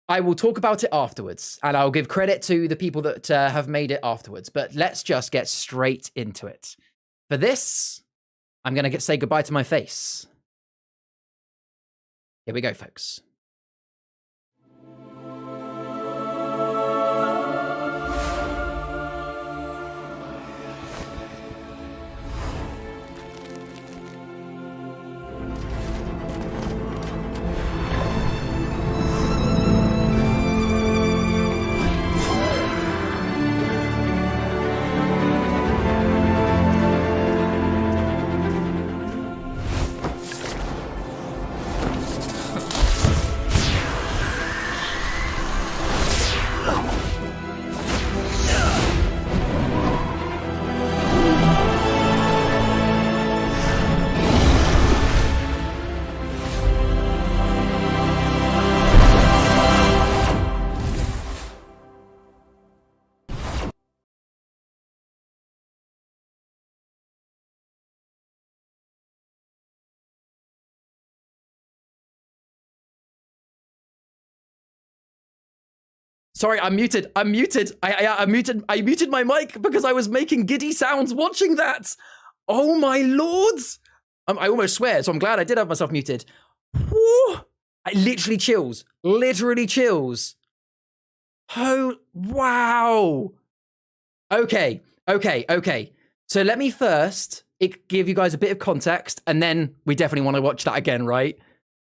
I will talk about it afterwards, and I'll give credit to the people that have made it afterwards. But let's just get straight into it. For this, I'm going to say goodbye to my face. Here we go, folks. Sorry, I'm muted. I muted my mic because I was making giddy sounds watching that. Oh my lords. I almost swear, so I'm glad I did have myself muted. Woo! Literally chills. Literally chills. Oh, wow. Okay. So let me first give you guys a bit of context, and then we definitely want to watch that again, right?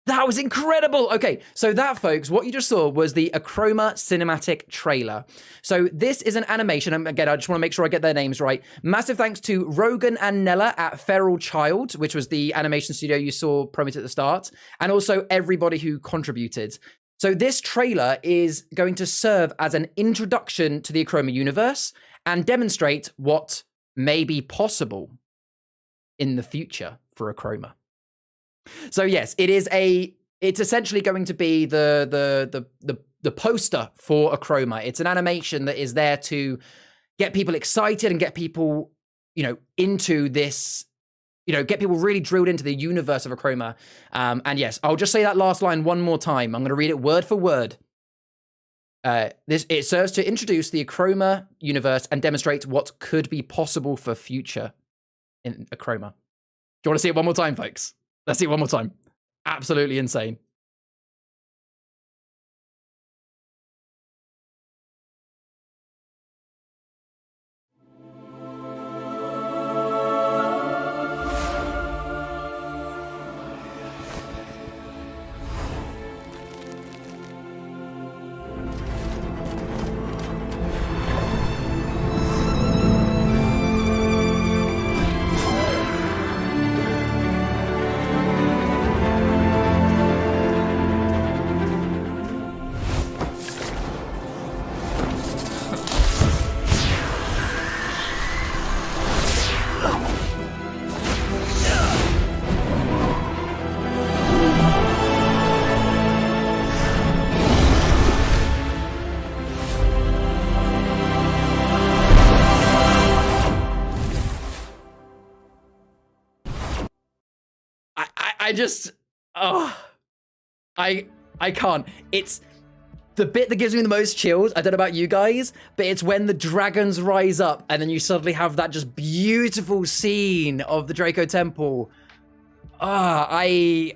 That was incredible. Okay, so that, folks, what you just saw was the Achroma cinematic trailer. So this is an animation, and again, I just want to make sure I get their names right. Massive thanks to Rogan and Nella at Feral Child, which was the animation studio you saw promoted at the start, and also everybody who contributed. So this trailer is going to serve as an introduction to the Achroma universe and demonstrate what may be possible in the future for Achroma. So yes, it's essentially going to be the poster for Achroma. It's an animation that is there to get people excited and get people, into this, get people really drilled into the universe of Achroma. And yes, I'll just say that last line one more time. I'm going to read it word for word. It serves to introduce the Achroma universe and demonstrate what could be possible for future in Achroma. Do you want to see it one more time, folks? Let's see it one more time. Absolutely insane. I can't. It's the bit that gives me the most chills. I don't know about you guys, but it's when the dragons rise up and then you suddenly have that just beautiful scene of the Draco Temple. I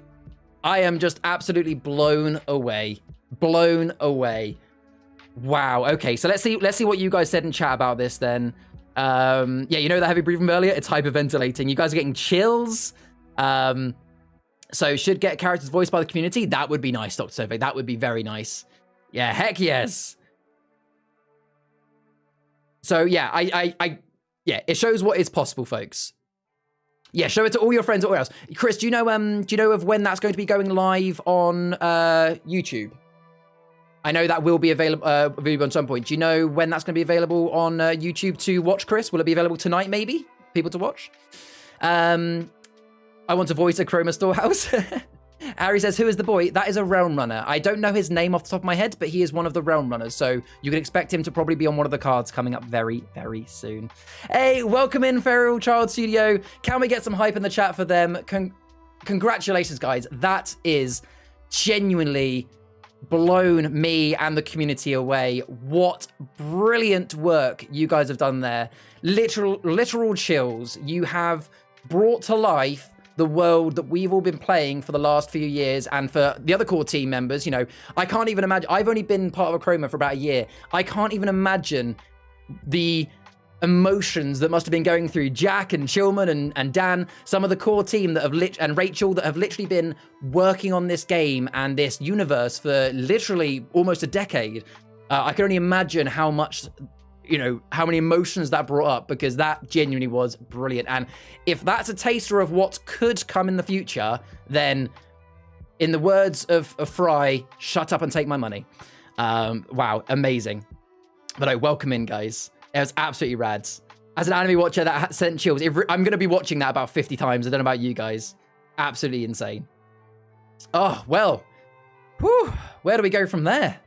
am just absolutely blown away. Blown away. Wow. Okay, so let's see what you guys said in chat about this then. Yeah, you know that heavy breathing earlier? It's hyperventilating. You guys are getting chills. So should get characters voiced by the community. That would be nice, Dr. Sophie. That would be very nice. Yeah, heck yes. So yeah, yeah, it shows what is possible, folks. Yeah, show it to all your friends or else. Chris, do you know of when that's going to be going live on YouTube? I know that will be available at some point. Do you know when that's going to be available on YouTube to watch, Chris? Will it be available tonight, maybe? People to watch? I want to voice Achroma Storehouse. Harry says, who is the boy? That is a Realm Runner. I don't know his name off the top of my head, but he is one of the Realm Runners. So you can expect him to probably be on one of the cards coming up very, very soon. Hey, welcome in, Feral Child Studio. Can we get some hype in the chat for them? Congratulations, guys. That is genuinely blown me and the community away. What brilliant work you guys have done there. Literal chills. You have brought to life the world that we've all been playing for the last few years, and for the other core team members, I can't even imagine. I've only been part of Achroma for about a year. I can't even imagine the emotions that must have been going through Jack and Chillman and Dan, some of the core team that have and Rachel that have literally been working on this game and this universe for literally almost a decade. I can only imagine how much, how many emotions that brought up, because that genuinely was brilliant. And if that's a taster of what could come in the future, then in the words of Fry, shut up and take my money. Wow, amazing. But I welcome in, guys. It was absolutely rad. As an anime watcher, that sent chills. I'm going to be watching that about 50 times. I don't know about you guys. Absolutely insane. Oh, well. Whew, where do we go from there?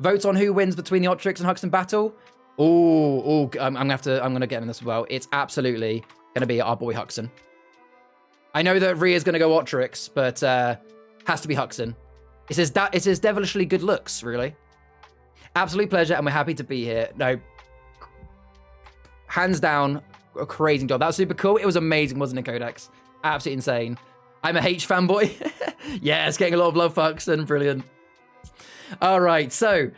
Vote on who wins between the Otrix and Huxton battle. Oh, I'm gonna get in this as well. It's absolutely gonna be our boy Huxton. I know that Rhea's gonna go Otrix, but has to be Huxton. It's his devilishly good looks, really. Absolute pleasure, and we're happy to be here. No, hands down, a crazy job. That was super cool. It was amazing, wasn't it, Codex? Absolutely insane. I'm a H fanboy. Yeah, it's getting a lot of love for Huxton. Brilliant. All right, so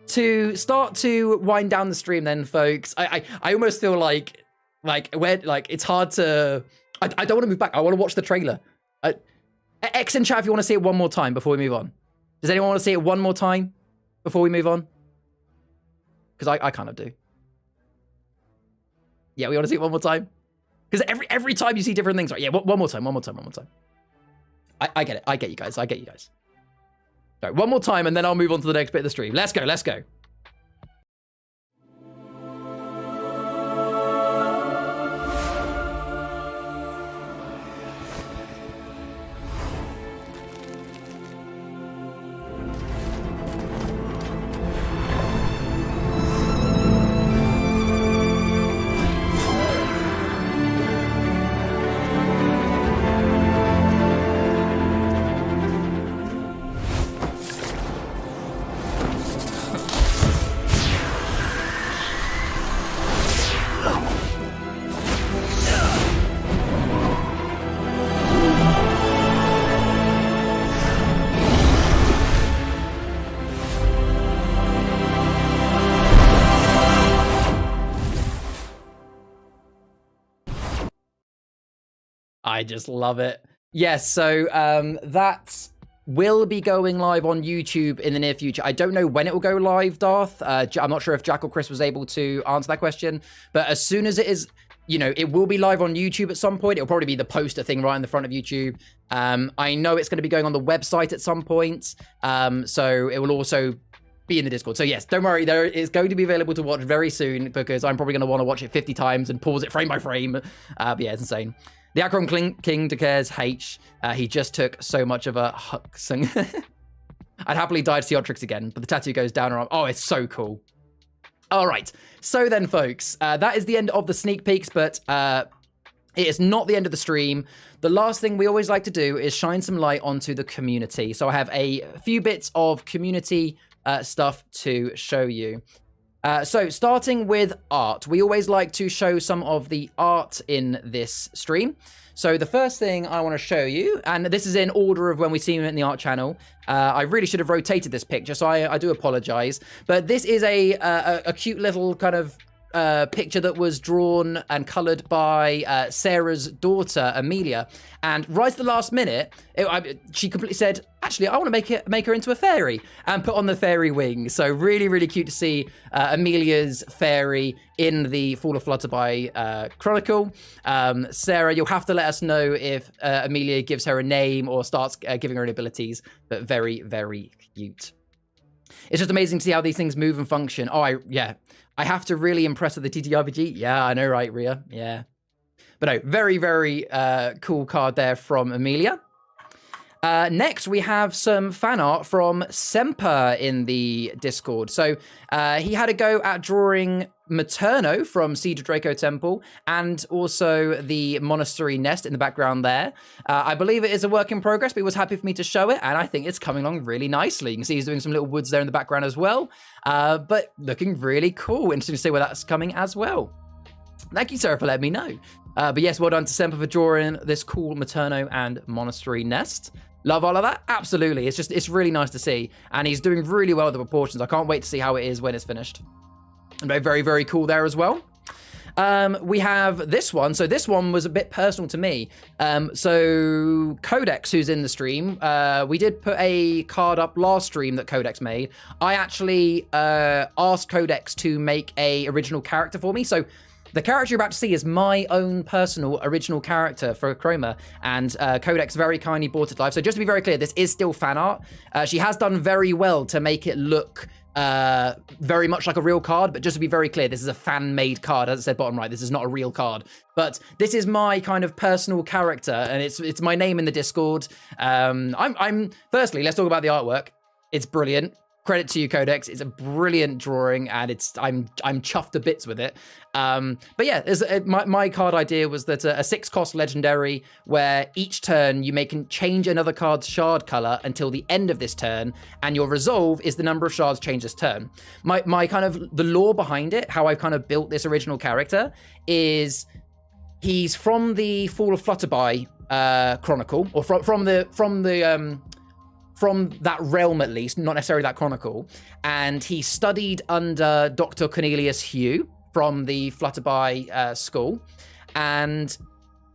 to start to wind down the stream then, folks, I almost feel like it's hard to, I don't want to move back. I want to watch the trailer. X in chat if you want to see it one more time before we move on. Does anyone want to see it one more time before we move on? Because I kind of do. Yeah, we want to see it one more time. Because every time you see different things, right? Yeah, one more time. I get it. I get you guys. No, one more time, and then I'll move on to the next bit of the stream. Let's go, let's go. I just love it. Yes, so that will be going live on YouTube in the near future. I don't know when it will go live, Darth. I'm not sure if Jack or Chris was able to answer that question, but as soon as it is, you know, it will be live on YouTube at some point. It'll probably be the poster thing right in the front of YouTube. I know it's going to be going on the website at some point, so it will also be in the Discord. So yes, don't worry, there is going to be available to watch very soon, because I'm probably going to want to watch it 50 times and pause it frame by frame. But yeah, it's insane. The Achroma King declares H. He just took so much of a huxing. I'd happily die to see Otrix again, but the tattoo goes down her arm. Oh, it's so cool. All right. So then, folks, that is the end of the sneak peeks, but it is not the end of the stream. The last thing we always like to do is shine some light onto the community. So I have a few bits of community stuff to show you. So starting with art, we always like to show some of the art in this stream. So the first thing I want to show you, and this is in order of when we see it in the art channel. I really should have rotated this picture, so I do apologize. But this is a cute little kind of picture that was drawn and colored by Sarah's daughter, Amelia. And right at the last minute, she completely said, actually, I want to make her into a fairy, and put on the fairy wings. So really, really cute to see Amelia's fairy in the Fall of Flutterby Chronicle. Sarah, you'll have to let us know if Amelia gives her a name or starts giving her abilities, but very, very cute. It's just amazing to see how these things move and function. Oh, yeah. I have to really impress with the TTRPG. Yeah, I know, right, Ria? Yeah. But no, very, very cool card there from Amelia. Next, we have some fan art from Semper in the Discord. So he had a go at drawing Materno from Siege of Draco Temple, and also the monastery nest in the background there. I believe it is a work in progress, but he was happy for me to show it, and I think it's coming along really nicely. You can see he's doing some little woods there in the background as well, but looking really cool. Interesting to see where that's coming as well. Thank you, Sarah, for letting me know. But yes, well done to Semper for drawing this cool Materno and monastery nest. Love all of that? Absolutely. It's really nice to see. And he's doing really well with the proportions. I can't wait to see how it is when it's finished. And very, very cool there as well. We have this one. So this one was a bit personal to me. So Codex, who's in the stream, we did put a card up last stream that Codex made. I actually asked Codex to make a original character for me. So the character you're about to see is my own personal original character for Achroma, and Codex very kindly brought it live. So just to be very clear, this is still fan art. She has done very well to make it look very much like a real card, but just to be very clear, this is a fan-made card. As I said, bottom right, this is not a real card. But this is my kind of personal character, and it's my name in the Discord. Firstly, let's talk about the artwork. It's brilliant. Credit to you, Codex. It's a brilliant drawing, and I'm chuffed to bits with it. But yeah, my card idea was that a 6-cost legendary, where each turn you can change another card's shard color until the end of this turn, and your resolve is the number of shards changed this turn. My kind of the lore behind it, how I've kind of built this original character, is he's from the Fall of Flutterby Chronicle, or from that realm at least, not necessarily that chronicle, and he studied under Dr. Cornelius Hugh from the Flutterby school, and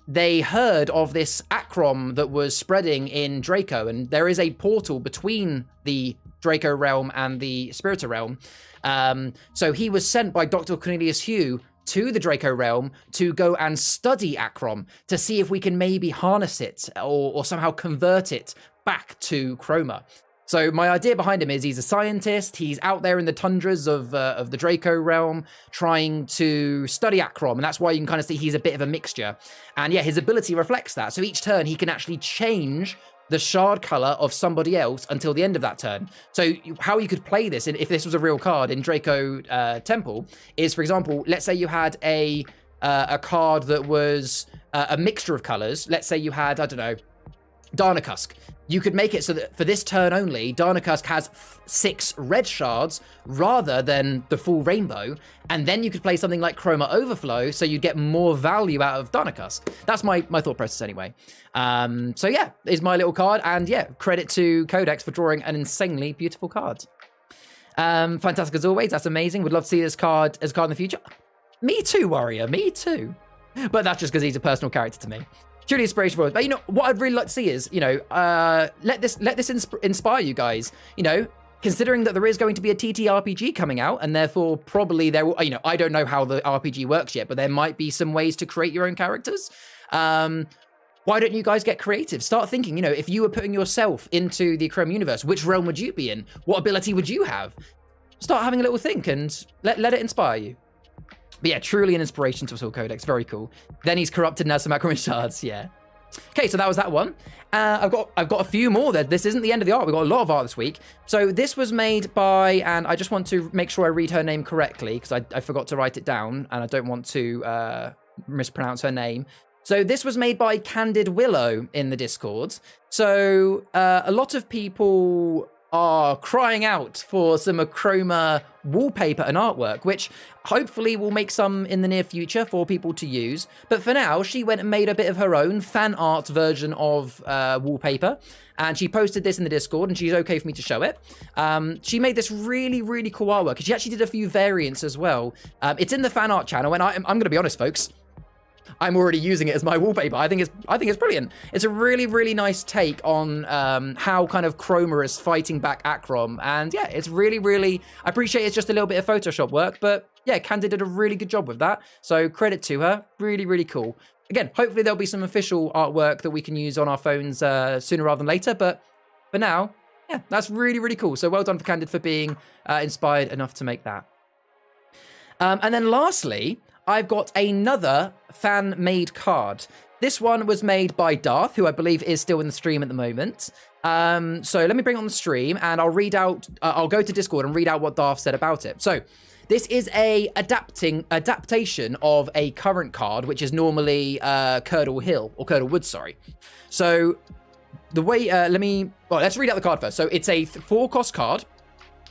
they heard of this Achroma that was spreading in Draco, and there is a portal between the Draco realm and the Spirita realm. So he was sent by Dr. Cornelius Hugh to the Draco realm to go and study Achroma to see if we can maybe harness it or somehow convert it back to Chroma. So my idea behind him is he's a scientist. He's out there in the tundras of the Draco realm trying to study Achroma, and that's why you can kind of see he's a bit of a mixture. And yeah, his ability reflects that. So each turn he can actually change the shard color of somebody else until the end of that turn. So how you could play this, if this was a real card in Draco Temple, is, for example, let's say you had a card that was a mixture of colors. Let's say you had, I don't know, Darnacusk. You could make it so that for this turn only, Darnacusk has 6 red shards rather than the full rainbow, and then you could play something like Chroma Overflow, so you get more value out of Darnacusk. That's my thought process anyway. So yeah, is my little card, and yeah, credit to Codex for drawing an insanely beautiful card. Fantastic as always. That's amazing. Would love to see this card as a card in the future. Me too, Warrior. Me too. But that's just because he's a personal character to me. Truly inspirational. But you know what I'd really like to see is, you know, let this inspire you guys. You know, considering that there is going to be a TTRPG coming out, and therefore probably there will, you know, I don't know how the RPG works yet, but there might be some ways to create your own characters. Why don't you guys get creative? Start thinking, you know, if you were putting yourself into the Achroma universe, which realm would you be in? What ability would you have? Start having a little think and let it inspire you. But yeah, truly an inspiration to us all, Codex. Very cool. Then he's corrupted and has some Achroma shards. Yeah. Okay, so that was that one. I've got a few more there. This isn't the end of the art. We've got a lot of art this week. So this was made by, and I just want to make sure I read her name correctly because I forgot to write it down and I don't want to mispronounce her name. So this was made by Candid Willow in the Discord. So a lot of people are crying out for some Achroma wallpaper and artwork, which hopefully will make some in the near future for people to use. But for now, she went and made a bit of her own fan art version of wallpaper, and she posted this in the Discord, and she's okay for me to show it. She made this really, really cool artwork, and she actually did a few variants as well. It's in the fan art channel, and I'm going to be honest, folks, I'm already using it as my wallpaper. I think it's brilliant. It's a really, really nice take on how kind of Chroma is fighting back Achroma. And yeah, it's really, really, I appreciate it's just a little bit of Photoshop work, but yeah, Candid did a really good job with that. So credit to her. Really, really cool. Again, hopefully there'll be some official artwork that we can use on our phones sooner rather than later. But for now, yeah, that's really, really cool. So well done for Candid for being inspired enough to make that. And then lastly, I've got another fan-made card. This one was made by Darth, who I believe is still in the stream at the moment. So let me bring it on the stream, and I'll read out. I'll go to Discord and read out what Darth said about it. So this is a adaptation of a current card, which is normally Curdle Hill or Curdle Woods. Sorry. So the way let's read out the card first. So it's a 4-cost card.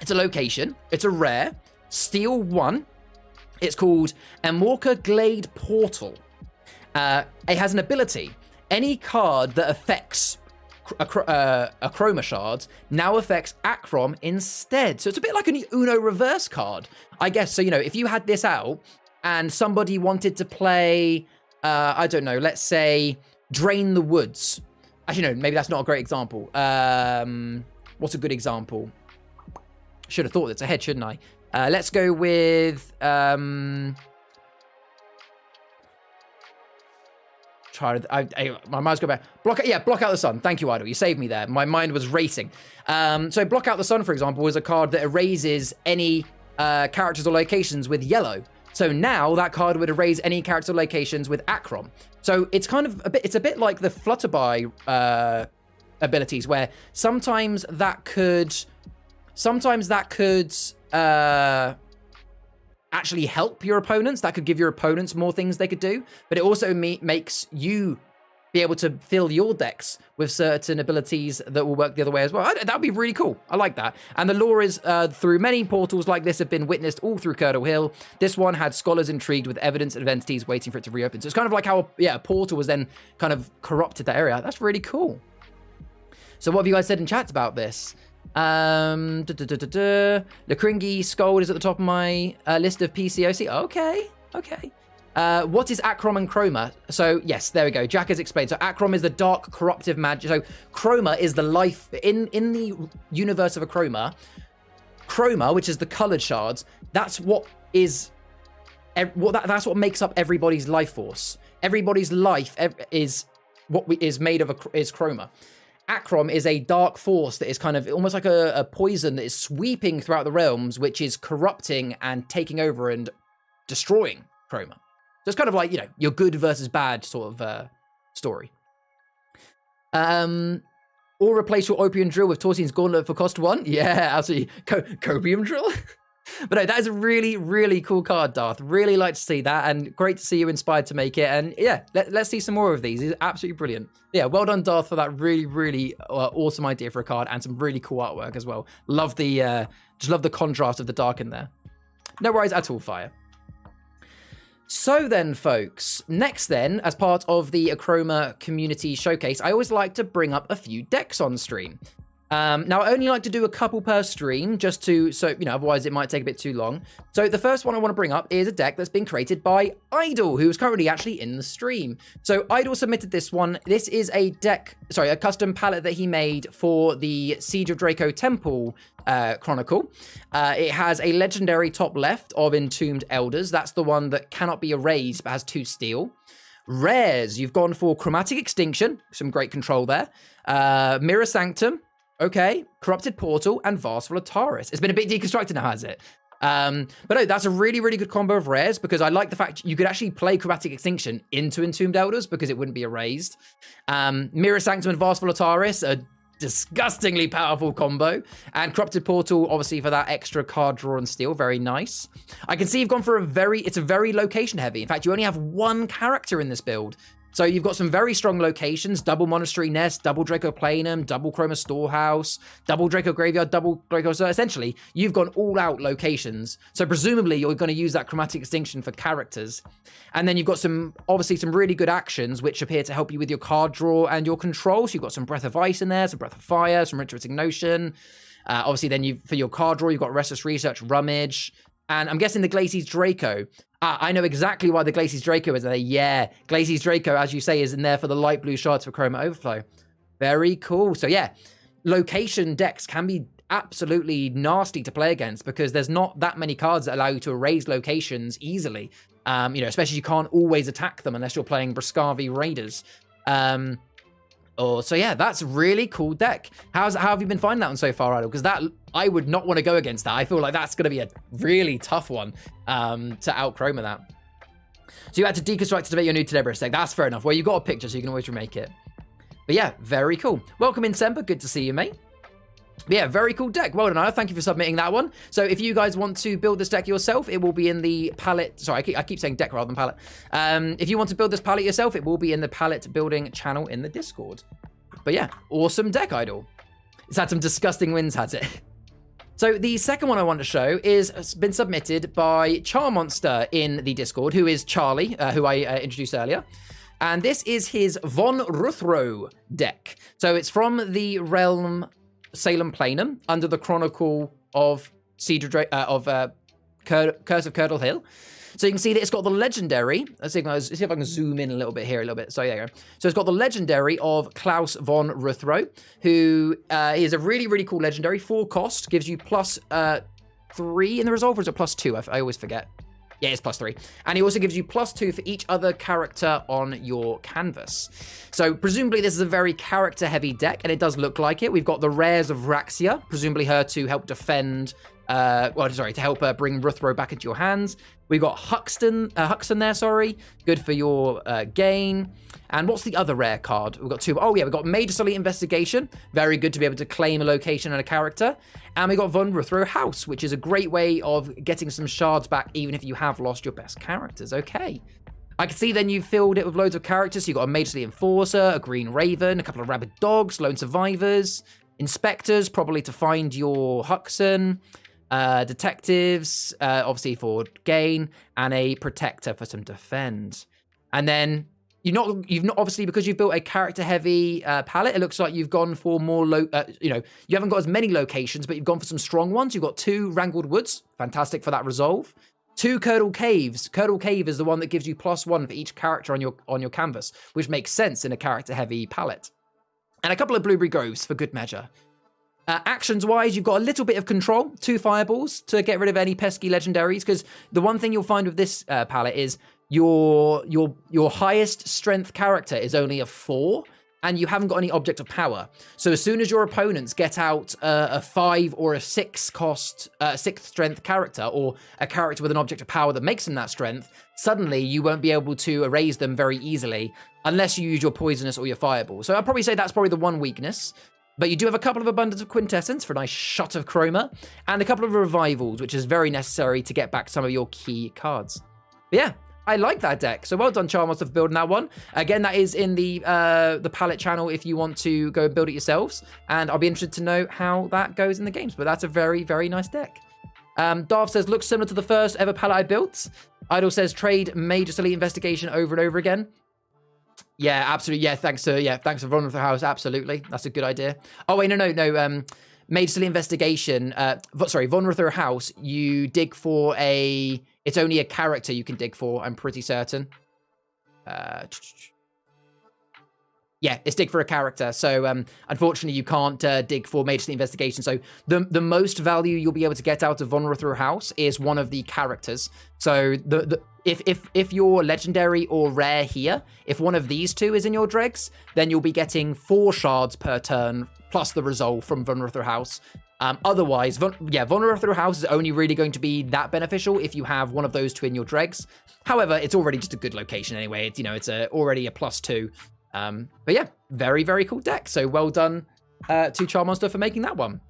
It's a location. It's a rare. Steel 1. It's called Amorca Glade Portal. It has an ability. Any card that affects Achroma shards now affects Achroma instead. So it's a bit like an Uno reverse card, I guess. So, you know, if you had this out and somebody wanted to play, I don't know, let's say Drain the Woods. Actually, no, maybe that's not a great example. What's a good example? Should have thought it's ahead, shouldn't I? Let's go with my mind's going back. Block out the sun. Thank you, Idol. You saved me there. My mind was racing. So block out the sun, for example, is a card that erases any characters or locations with yellow. So now that card would erase any character or locations with Achroma. So it's kind of it's a bit like the Flutterby abilities, where sometimes that could actually help your opponents. That could give your opponents more things they could do, but it also makes you be able to fill your decks with certain abilities that will work the other way as well. That would be really cool. I like that. And the lore is through many portals like this have been witnessed all through Curdle Hill. This one had scholars intrigued with evidence of entities waiting for it to reopen. So it's kind of like how a portal was then kind of corrupted that area. That's really cool. So what have you guys said in chat about this? Lacringi Scold is at the top of my list of PCOC. Okay. What is Achroma and Chroma? So yes, there we go. Jack has explained. So Achroma is the dark corruptive magic. So Chroma is the life in the universe of Achroma. Chroma, which is the colored shards, that's what makes up everybody's life force. Everybody's life is what is made of is Chroma. Achroma is a dark force that is kind of almost like a poison that is sweeping throughout the realms, which is corrupting and taking over and destroying Chroma. So it's kind of like, you know, your good versus bad sort of story. Or replace your Opium Drill with Torsine's Gauntlet for cost 1. Yeah, absolutely. Copium Drill? But no, that is a really, really cool card, Darth. Really like to see that, and great to see you inspired to make it. And yeah, let's see some more of these. It's absolutely brilliant. Yeah, well done, Darth, for that really, really awesome idea for a card, and some really cool artwork as well. Love the, just love the contrast of the dark in there. No worries at all, Fire. So then, folks, next then, as part of the Achroma community showcase, I always like to bring up a few decks on stream. Now, I only like to do a couple per stream, just to, so, you know, otherwise it might take a bit too long. So the first one I want to bring up is a deck that's been created by Idol, who is currently actually in the stream. So Idol submitted this one. This is a deck, sorry, a custom palette that he made for the Siege of Draco Temple Chronicle. It has a legendary top left of Entombed Elders. That's the one that cannot be erased, but has 2 steel. Rares, you've gone for Chromatic Extinction, some great control there. Mirror Sanctum. Okay, Corrupted Portal and Vast Volataris. It's been a bit deconstructed now, has it? But no, that's a really, really good combo of rares, because I like the fact you could actually play Chromatic Extinction into Entombed Elders because it wouldn't be erased. Mirror Sanctum and Vast Volataris, a disgustingly powerful combo. And Corrupted Portal, obviously, for that extra card draw and steal. Very nice. I can see you've gone for it's a very location heavy. In fact, you only have 1 character in this build. So you've got some very strong locations: double Monastery Nest, double Draco Planum, double Chroma Storehouse, double Draco Graveyard, double Draco. So essentially, you've gone all out locations. So presumably you're going to use that Chromatic Extinction for characters. And then you've got obviously some really good actions, which appear to help you with your card draw and your control. So you've got some Breath of Ice in there, some Breath of Fire, some Ritual Ignition. Obviously then for your card draw, you've got Restless Research, Rummage. And I'm guessing the Glacies Draco. I know exactly why the Glacies Draco is there. Yeah, Glacies Draco, as you say, is in there for the light blue shards for Chroma Overflow. Very cool. So yeah, location decks can be absolutely nasty to play against, because there's not that many cards that allow you to erase locations easily. You know, especially you can't always attack them unless you're playing Briscavi Raiders. So yeah, that's a really cool deck. How have you been finding that one so far, Idol? Because that, I would not want to go against that. I feel like that's going to be a really tough one to out-chroma that. So you had to deconstruct to make your new Tenebris deck. That's fair enough. Well, you got a picture, so you can always remake it. But yeah, very cool. Welcome in, Semper. Good to see you, mate. But yeah, very cool deck. Well done, Ida. Thank you for submitting that one. So if you guys want to build this deck yourself, it will be in the palette. Sorry, I keep saying deck rather than palette. If you want to build this palette yourself, it will be in the palette building channel in the Discord. But yeah, awesome deck, Idol. It's had some disgusting wins, has it? So the second one I want to show has been submitted by Charmonster in the Discord, who is Charlie, who I introduced earlier. And this is his Von Ruthro deck. So it's from the realm Salem Planum, under the Chronicle of Curse of Curdle Hill. So you can see that it's got the legendary. Let's see if I can zoom in a little bit here, a little bit. So there you go. So it's got the legendary of Klaus von Ruthro, who is a really, really cool legendary. 4 cost, gives you plus 3 in the resolve, or is it plus 2? I always forget. Yeah, it's plus 3. And he also gives you plus 2 for each other character on your canvas. So presumably this is a very character-heavy deck, and it does look like it. We've got the rares of Raxia, presumably her to help defend, to help bring Ruthro back into your hands. We've got Huxton there, good for your gain. And what's the other rare card? We've got 2. Oh yeah, we've got Major Solid Investigation, very good to be able to claim a location and a character. And we got Von Ruthro House, which is a great way of getting some shards back, even if you have lost your best characters. Okay. I can see then you've filled it with loads of characters. So you've got a Major Solid Enforcer, a Green Raven, a couple of Rabid Dogs, Lone Survivors, Inspectors, probably to find your Huxon. Detectives, obviously for gain, and a Protector for some defend. And then you've not obviously, because you've built a character heavy palette, it looks like you've gone for more you haven't got as many locations, but you've gone for some strong ones. You've got 2 Wrangled Woods, fantastic for that resolve. 2 Curdle Caves. Curdle Cave is the one that gives you +1 for each character on your canvas, which makes sense in a character heavy palette. And a couple of Blueberry Groves for good measure. Actions-wise, you've got a little bit of control, 2 Fireballs to get rid of any pesky legendaries, because the one thing you'll find with this palette is your highest strength character is only a 4, and you haven't got any object of power. So as soon as your opponents get out a 5 or a 6 cost, 6th strength character, or a character with an object of power that makes them that strength, suddenly you won't be able to erase them very easily unless you use your poisonous or your fireball. So I'd probably say that's probably the one weakness. But you do have a couple of abundance of quintessence for a nice shot of chroma, and a couple of revivals, which is very necessary to get back some of your key cards. But yeah, I like that deck. So well done, Charmaster, for building that one. Again, that is in the palette channel if you want to go and build it yourselves. And I'll be interested to know how that goes in the games. But that's a very, very nice deck. Darth says, looks similar to the first ever palette I built. Idol says, trade Major Elite Investigation over and over again. Yeah, absolutely. Yeah, thanks for Von the House. Absolutely. That's a good idea. Oh, wait, no. Major Elite Investigation. Von Ruther House, you dig for a... It's only a character you can dig for, I'm pretty certain. Yeah, it's dig for a character. So, unfortunately, you can't dig for Major Elite Investigation. So, the most value you'll be able to get out of Von Ruther House is one of the characters. So, if you're legendary or rare here, if one of these two is in your dregs, then you'll be getting 4 shards per turn, plus the resolve from Von Ruther House. Otherwise, Von Ruther House is only really going to be that beneficial if you have one of those two in your dregs. However, it's already just a good location anyway. It's, it's already a +2. But yeah, very, very cool deck. So well done to Charmaster for making that one.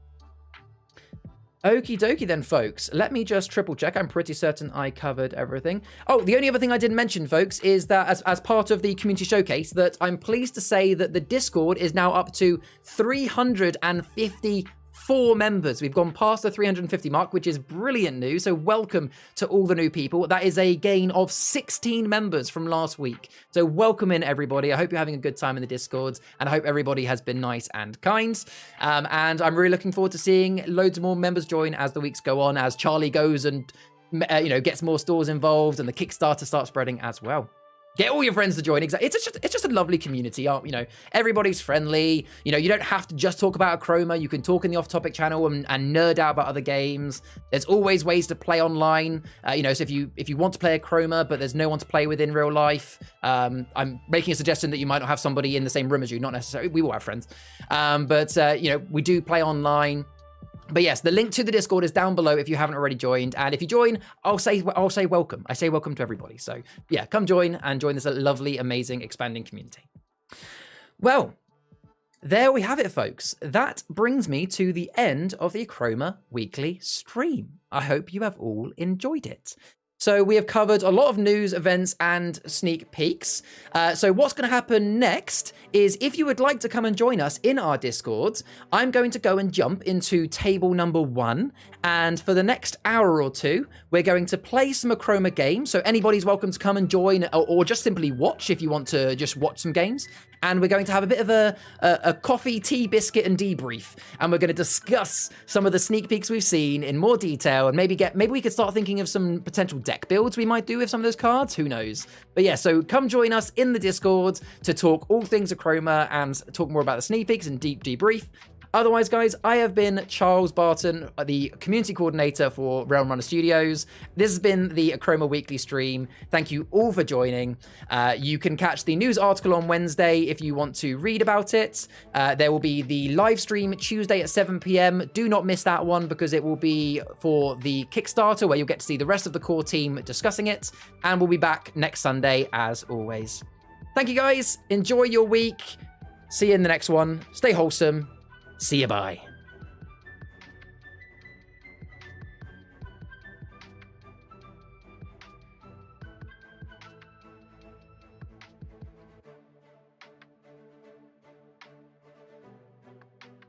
Okie dokie then, folks. Let me just triple check. I'm pretty certain I covered everything. Oh, the only other thing I didn't mention, folks, is that as part of the community showcase, that I'm pleased to say that the Discord is now up to 354 members. We've gone past the 350 mark, which is brilliant news. So welcome to all the new people. That is a gain of 16 members from last week. So welcome in, everybody. I hope you're having a good time in the Discord, and I hope everybody has been nice and kind. And I'm really looking forward to seeing loads more members join as the weeks go on, as Charlie goes and gets more stores involved, and the Kickstarter starts spreading as well. Get all your friends to join. Exactly. It's just a lovely community. Everybody's friendly. You don't have to just talk about Achroma. You can talk in the off-topic channel and nerd out about other games. There's always ways to play online. So if you want to play Achroma, but there's no one to play with in real life, I'm making a suggestion that you might not have somebody in the same room as you. Not necessarily. We will have friends. We do play online. But yes, the link to the Discord is down below if you haven't already joined. And if you join, I'll say welcome. I say welcome to everybody. So yeah, come join this lovely, amazing, expanding community. Well, there we have it, folks. That brings me to the end of the Achroma weekly stream. I hope you have all enjoyed it. So we have covered a lot of news, events, and sneak peeks. So what's going to happen next is, if you would like to come and join us in our Discord, I'm going to go and jump into table number 1. And for the next hour or two, we're going to play some Achroma games. So anybody's welcome to come and join, or just simply watch if you want to just watch some games. And we're going to have a bit of a coffee, tea, biscuit, and debrief. And we're going to discuss some of the sneak peeks we've seen in more detail, and maybe we could start thinking of some potential deck builds we might do with some of those cards. Who knows? But yeah, so come join us in the Discord to talk all things Achroma and talk more about the sneak peeks and debrief. Otherwise, guys, I have been Charles Barton, the community coordinator for Realm Runner Studios. This has been the Achroma weekly stream. Thank you all for joining. You can catch the news article on Wednesday if you want to read about it. There will be the live stream Tuesday at 7 p.m. Do not miss that one, because it will be for the Kickstarter, where you'll get to see the rest of the core team discussing it. And we'll be back next Sunday, as always. Thank you, guys. Enjoy your week. See you in the next one. Stay wholesome. See you, bye.